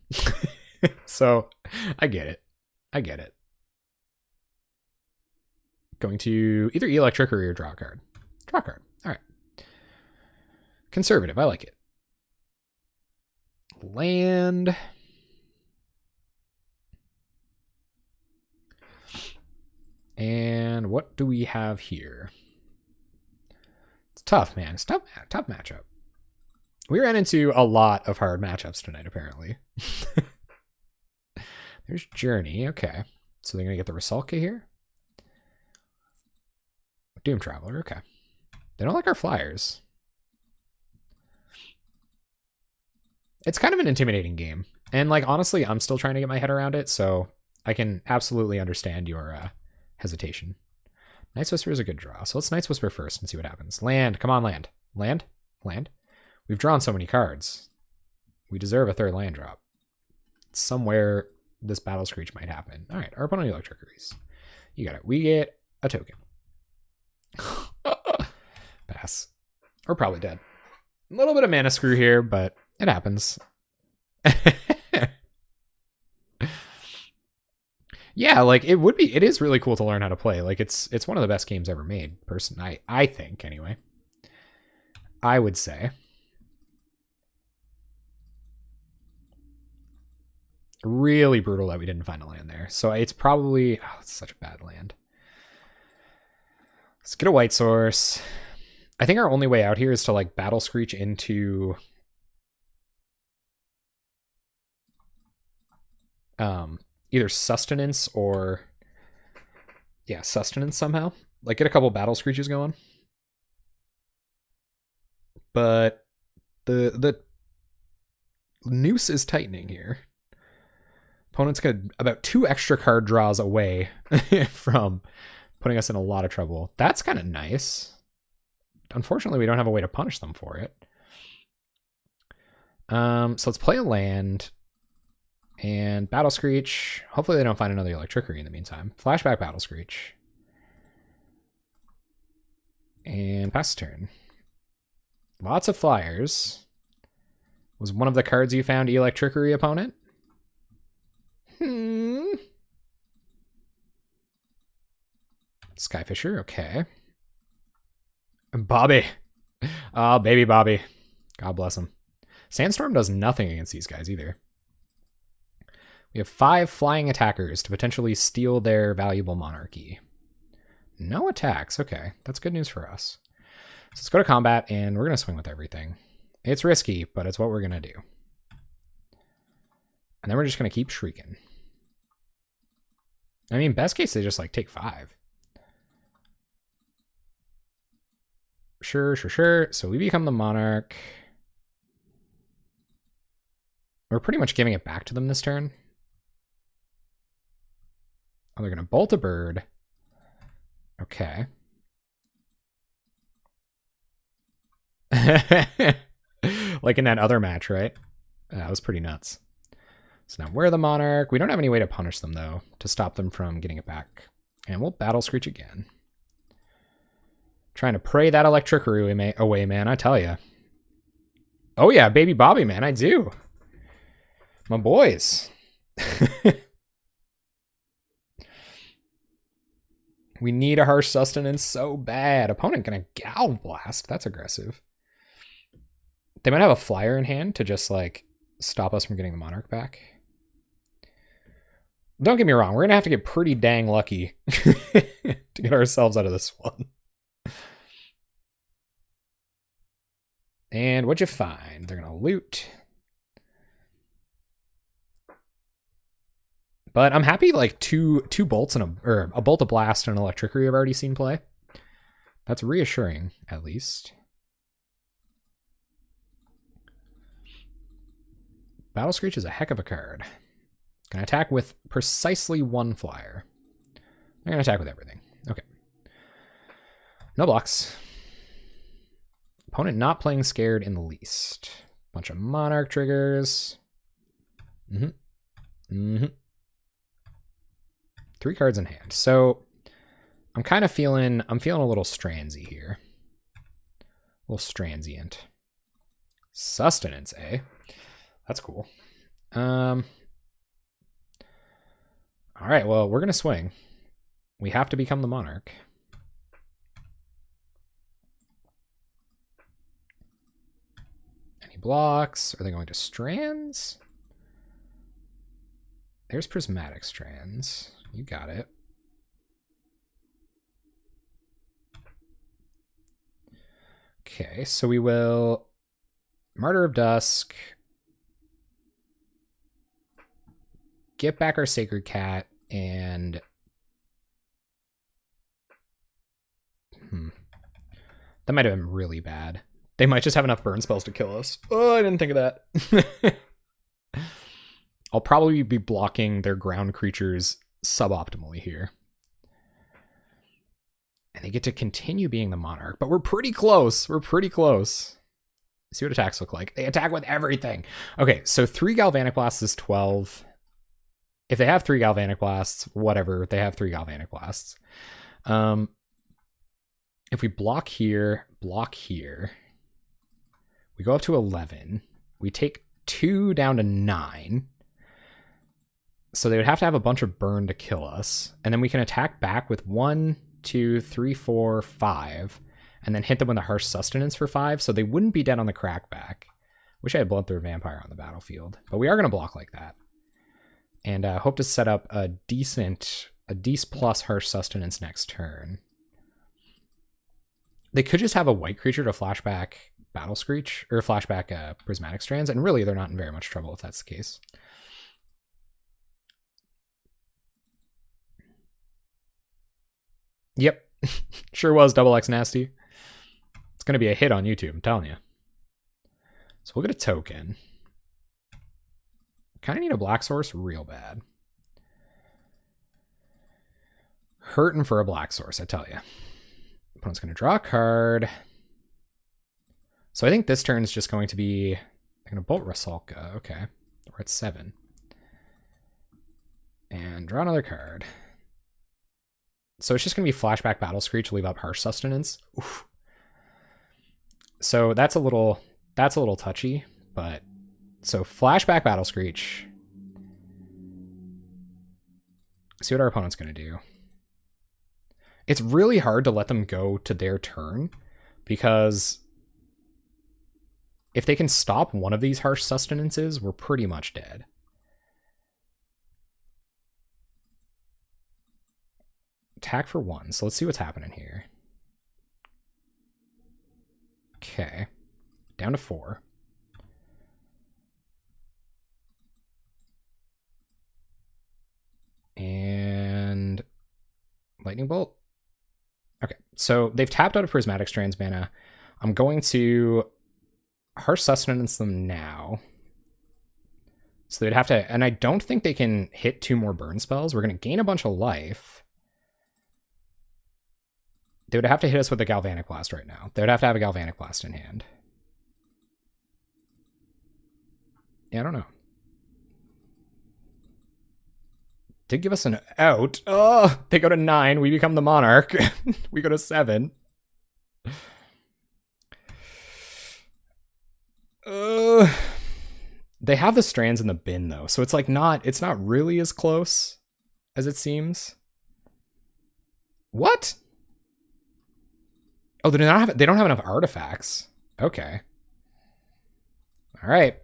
S1: So I get it. Going to either Electrickery or draw a card. Draw a card. All right. Conservative. I like it. Land. And what do we have here? It's tough, man. It's tough matchup. We ran into a lot of hard matchups tonight, apparently. There's Journey. Okay. So they're going to get the Rusalka here. Doom Traveler. Okay. They don't like our flyers. It's kind of an intimidating game. And, like, honestly, I'm still trying to get my head around it, so I can absolutely understand your hesitation. Night's Whisper is a good draw. So let's Night's Whisper first and see what happens. Land. Come on, land. Land? Land? We've drawn so many cards. We deserve a third land drop. Somewhere this Battle Screech might happen. All right, our opponent Electrickeries. You got it. We get a token. Pass. We're probably dead. A little bit of mana screw here, but it happens. Yeah, like it is really cool to learn how to play. Like it's one of the best games ever made, I think anyway. I would say. Really brutal that we didn't find a land there. So it's probably, it's such a bad land. Let's get a white source. I think our only way out here is to like Battle Screech into either Sustenance or Sustenance somehow. Like get a couple Battle Screeches going. But the noose is tightening here. Opponent's got about 2 extra card draws away from putting us in a lot of trouble. That's kind of nice. Unfortunately, we don't have a way to punish them for it. So let's play a land and Battle Screech. Hopefully they don't find another Electrickery in the meantime. Flashback Battle Screech. And pass turn. Lots of flyers. Was one of the cards you found Electrickery, opponent? Skyfisher, okay. Bobby. Oh, baby Bobby. God bless him. Sandstorm does nothing against these guys either. We have 5 flying attackers to potentially steal their valuable monarchy. No attacks. Okay, that's good news for us. So let's go to combat, and we're going to swing with everything. It's risky, but it's what we're going to do. And then we're just going to keep shrieking. I mean, best case, they just like take 5. Sure. So we become the monarch. We're pretty much giving it back to them this turn. Oh, they're going to bolt a bird. Okay. Like in that other match, right? That was pretty nuts. So now we're the monarch. We don't have any way to punish them, though, to stop them from getting it back. And we'll battle screech again. Trying to pray that electricity away, man, I tell you. Oh, yeah, baby Bobby, man, I do. My boys. We need a harsh sustenance so bad. Opponent gonna Galv Blast. That's aggressive. They might have a flyer in hand to just, like, stop us from getting the monarch back. Don't get me wrong. We're gonna have to get pretty dang lucky to get ourselves out of this one. And what'd you find? They're gonna loot. But I'm happy like two bolts and a bolt of blast and an electricity I've already seen play. That's reassuring, at least. Battle Screech is a heck of a card. Can attack with precisely 1 flyer. I'm gonna attack with everything. Okay. No blocks. Opponent not playing scared in the least. Bunch of monarch triggers. 3 cards in hand. So I'm kind of feeling a little strandsy here. A little stransient. Sustenance, eh? That's cool. All right, well, we're going to swing. We have to become the monarch. Any blocks? Are they going to strands? There's prismatic strands. You got it. Okay, so we will Martyr of Dusk. Get back our Sacred Cat and that might have been really bad. They might just have enough burn spells to kill us. Oh, I didn't think of that. I'll probably be blocking their ground creatures suboptimally here. And they get to continue being the monarch, but we're pretty close. We're pretty close. See what attacks look like. They attack with everything. Okay, so 3 Galvanic Blasts is 12. If they have 3 Galvanic Blasts, whatever, they have 3 Galvanic Blasts. If we block here, we go up to 11. We take 2 down to 9. So they would have to have a bunch of burn to kill us. And then we can attack back with 1, 2, 3, 4, 5. And then hit them with a harsh sustenance for 5. So they wouldn't be dead on the crackback. Wish I had Bloodthirst Vampire on the battlefield. But we are going to block like that. And hope to set up a decent plus harsh sustenance next turn. They could just have a white creature to flashback Battle Screech, or flashback Prismatic Strands, and really they're not in very much trouble if that's the case. Yep, sure was Double X Nasty. It's going to be a hit on YouTube, I'm telling you. So we'll get a token. Kind of need a black source real bad. Hurting for a black source, I tell you. Opponent's going to draw a card. So I think this turn is just going to be... They're going to bolt Rasalka. Okay. We're at 7. And draw another card. So it's just going to be flashback Battle Screech, leave up harsh sustenance. Oof. So that's a little touchy, but so flashback Battle Screech. See what our opponent's going to do. It's really hard to let them go to their turn because if they can stop one of these harsh sustenances, we're pretty much dead. Attack for 1. So let's see what's happening here. Okay. Down to 4. Lightning Bolt. Okay, so they've tapped out of Prismatic Strands mana. I'm going to Harsh Sustenance them now. So they'd have to, and I don't think they can hit 2 more burn spells. We're going to gain a bunch of life. They would have to hit us with a Galvanic Blast right now. They would have to have a Galvanic Blast in hand. Yeah, I don't know. Did give us an out. Oh, they go to 9. We become the Monarch. We go to 7. They have the Strands in the bin though, so it's like it's not really as close as it seems. What? Oh, they don't have enough artifacts. Okay. All right.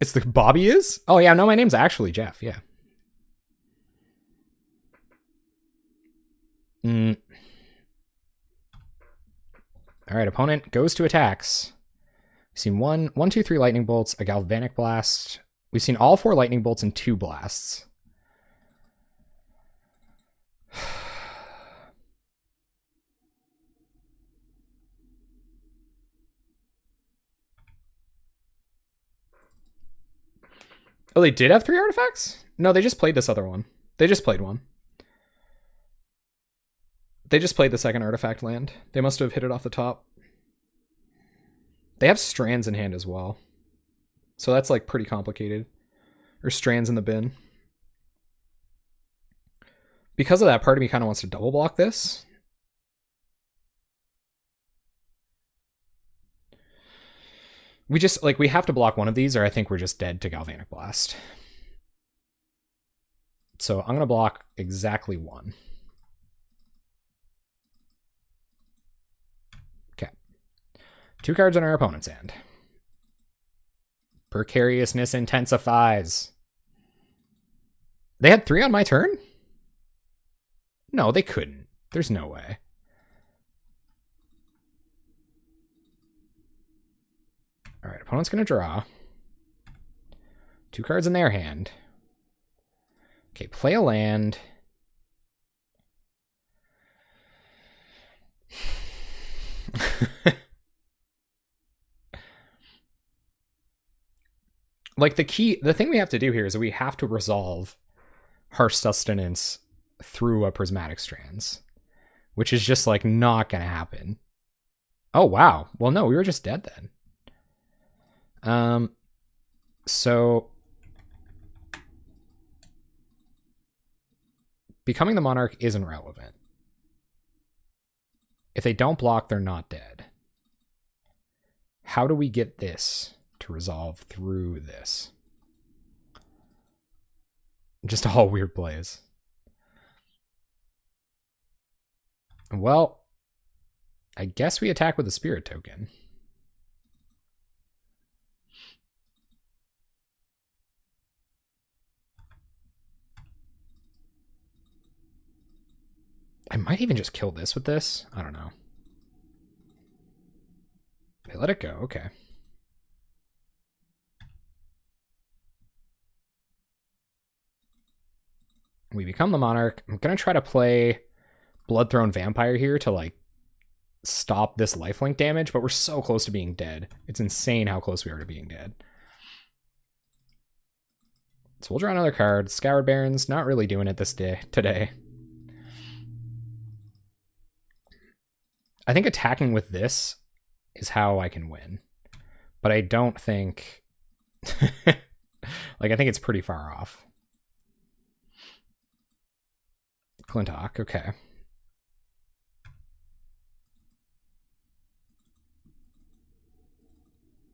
S1: It's the Bobby is? Oh yeah, no, my name's actually Jeff, yeah. All right, opponent goes to attacks. We've seen 1, 2, 3 lightning bolts, a galvanic blast. We've seen all 4 lightning bolts and 2 blasts. Oh, they did have 3 artifacts? No, they just played this other one. They just played one. They just played the second artifact land. They must have hit it off the top. They have Strands in hand as well. So that's like pretty complicated. Or Strands in the bin. Because of that, part of me kind of wants to double block this. We just, like, we have to block one of these or I think we're just dead to Galvanic Blast. So I'm going to block exactly 1. Okay. 2 cards in our opponent's hand. Precariousness intensifies. They had 3 on my turn? No, they couldn't. There's no way. All right, opponent's going to draw. 2 cards in their hand. Okay, play a land. Like the thing we have to do here is we have to resolve Harsh Sustenance through a Prismatic Strands, which is just like not going to happen. Oh, wow. Well, no, we were just dead then. So becoming the Monarch isn't relevant. If they don't block, they're not dead. How do we get this to resolve through this? Just all weird plays. Well, I guess we attack with a Spirit Token. I might even just kill this with this. I don't know. They let it go. Okay. We become the Monarch. I'm going to try to play Bloodthrone Vampire here to, like, stop this lifelink damage, but we're so close to being dead. It's insane how close we are to being dead. So we'll draw another card. Scoured Barrens, not really doing it today. I think attacking with this is how I can win. But I don't think... like, I think it's pretty far off. Clintock, okay.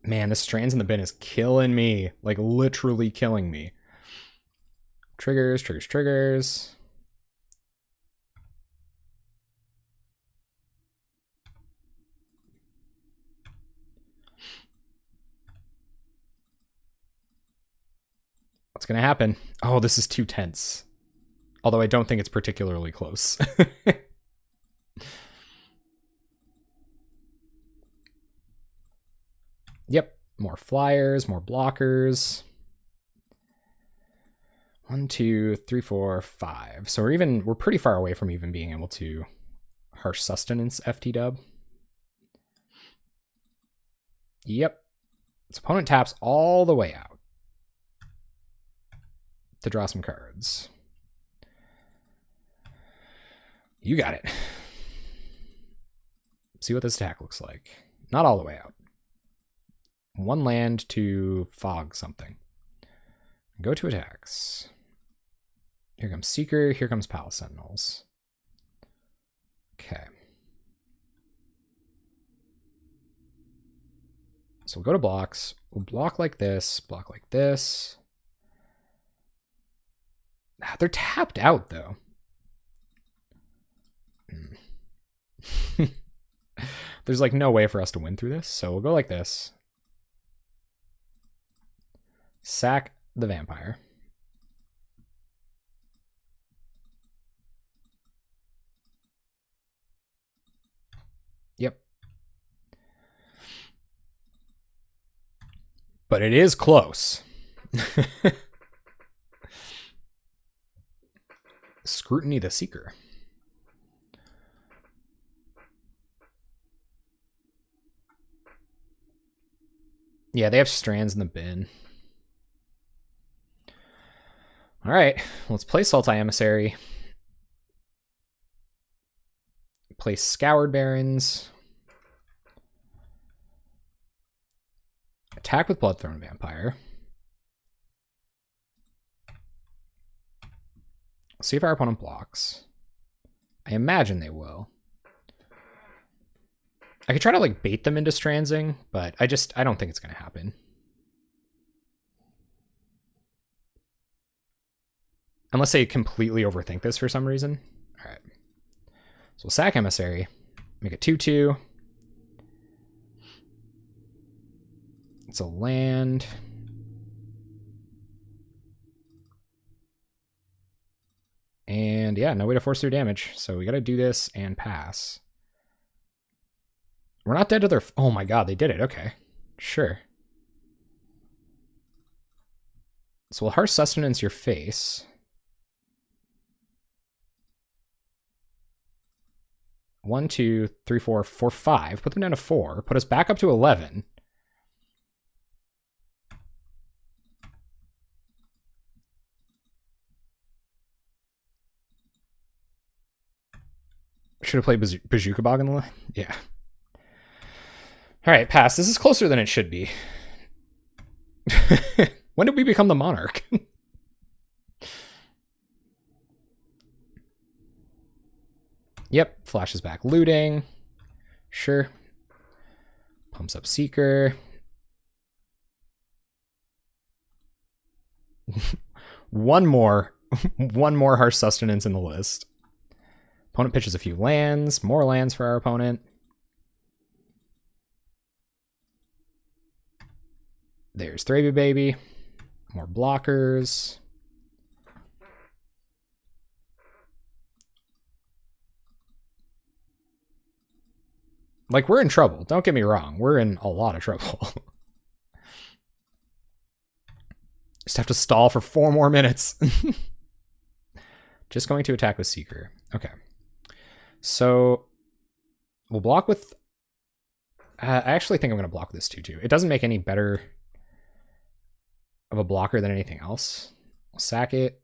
S1: Man, the Strands in the bin is killing me. Like, literally killing me. Triggers, triggers, triggers. What's going to happen? Oh, this is too tense. Although I don't think it's particularly close. Yep, more flyers, more blockers. 1, 2, 3, 4, 5. So we're pretty far away from even being able to harsh sustenance FT dub. Yep. Its opponent taps all the way out to draw some cards. You got it. See what this attack looks like. Not all the way out. 1 land to fog something. Go to attacks. Here comes Seeker. Here comes Palace Sentinels. Okay. So we'll go to blocks. We'll block like this. Block like this. They're tapped out, though. There's like no way for us to win through this. So we'll go like this. Sack the vampire. Yep. But it is close. Scrutiny the Seeker. Yeah, they have strands in the bin. All right, let's play Sultai Emissary. Play Scoured Barons. Attack with Bloodthorn Vampire. See if our opponent blocks. I imagine they will. I could try to like bait them into strandsing, but I don't think it's going to happen. Unless they completely overthink this for some reason. All right. So we'll sack Emissary. Make it 2/2. It's a land. And yeah, no way to force through damage. So we got to do this and pass. We're not dead to their... Oh my god, they did it. Okay. Sure. So we'll harsh sustenance your face. 1, 2, 3, 4, 4, 5. Put them down to 4. Put us back up to 11. Should have played Bazooka Bog in the line. Yeah. All right, pass. This is closer than it should be. When did we become the Monarch? Yep, flashes back looting. Sure. Pumps up Seeker. One more harsh sustenance in the list. Opponent pitches a few lands. More lands for our opponent. There's Thrabie Baby. More blockers. Like, we're in trouble. Don't get me wrong. We're in a lot of trouble. Just have to stall for 4 more minutes. Just going to attack with Seeker. Okay. So we'll block with... I actually think I'm going to block with this 2/2. It doesn't make any better of a blocker than anything else. I'll sack it.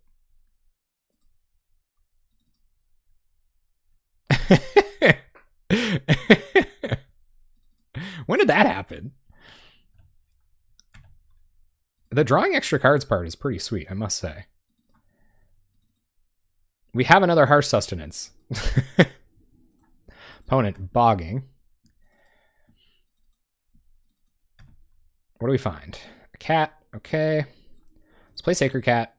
S1: When did that happen? The drawing extra cards part is pretty sweet, I must say. We have another harsh sustenance. Opponent bogging. What do we find? A cat. Okay. Let's play Sacred Cat.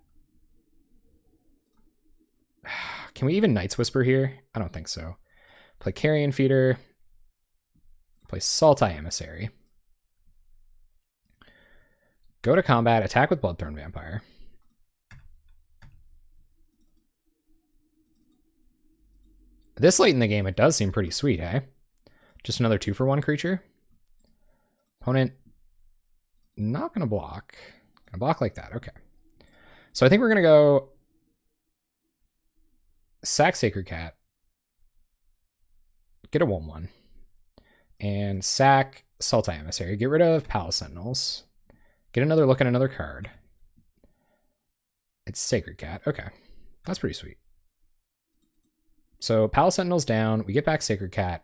S1: Can we even Night's Whisper here? I don't think so. Play Carrion Feeder. Play Sultai Emissary. Go to combat. Attack with Bloodthorn Vampire. This late in the game, it does seem pretty sweet, eh? Just another 2-for-1 creature. Opponent not going to block. Going to block like that. Okay. So I think we're going to go sack Sacred Cat, get a 1/1, and sack Sultai Emissary, get rid of Palace Sentinels, get another look at another card. It's Sacred Cat. Okay, that's pretty sweet. So Palace Sentinels down, we get back Sacred Cat,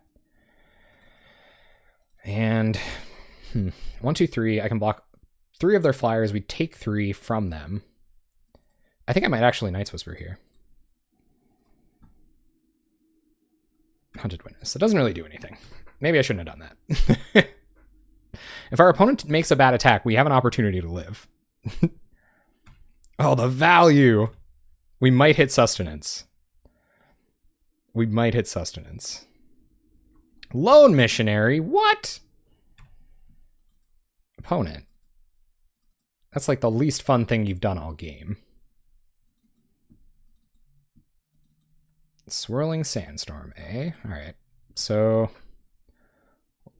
S1: and 1, 2, 3, I can block 3 of their flyers. We take 3 from them. I think I might actually Night's Whisper here. Hunted Witness. It doesn't really do anything. Maybe I shouldn't have done that. If our opponent makes a bad attack, we have an opportunity to live. Oh, the value! We might hit Sustenance. We might hit Sustenance. Lone Missionary? What? Opponent. That's like the least fun thing you've done all game. Swirling Sandstorm, eh? Alright. So,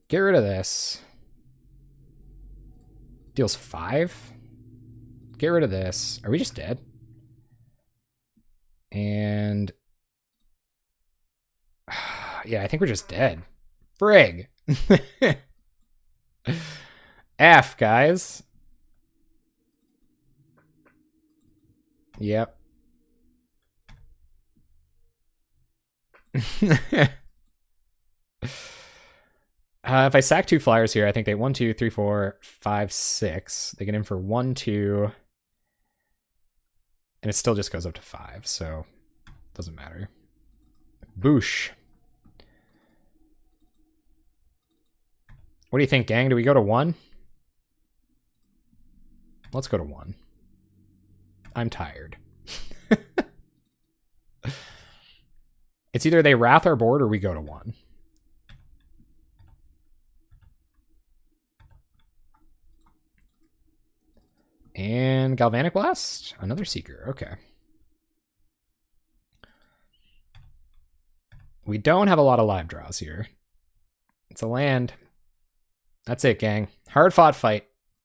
S1: get rid of this. Deals 5. Get rid of this. Are we just dead? And... yeah, I think we're just dead. Frig! F, guys. Yep. If I sack 2 flyers here, I think they 1, 2, 3, 4, 5, 6. They get in for 1, 2. And it still just goes up to 5, so doesn't matter. Boosh. What do you think, gang? Do we go to 1? Let's go to 1. I'm tired. It's either they wrath our board or we go to 1. And Galvanic Blast? Another Seeker. Okay. We don't have a lot of live draws here. It's a land. That's it, gang. Hard fought fight.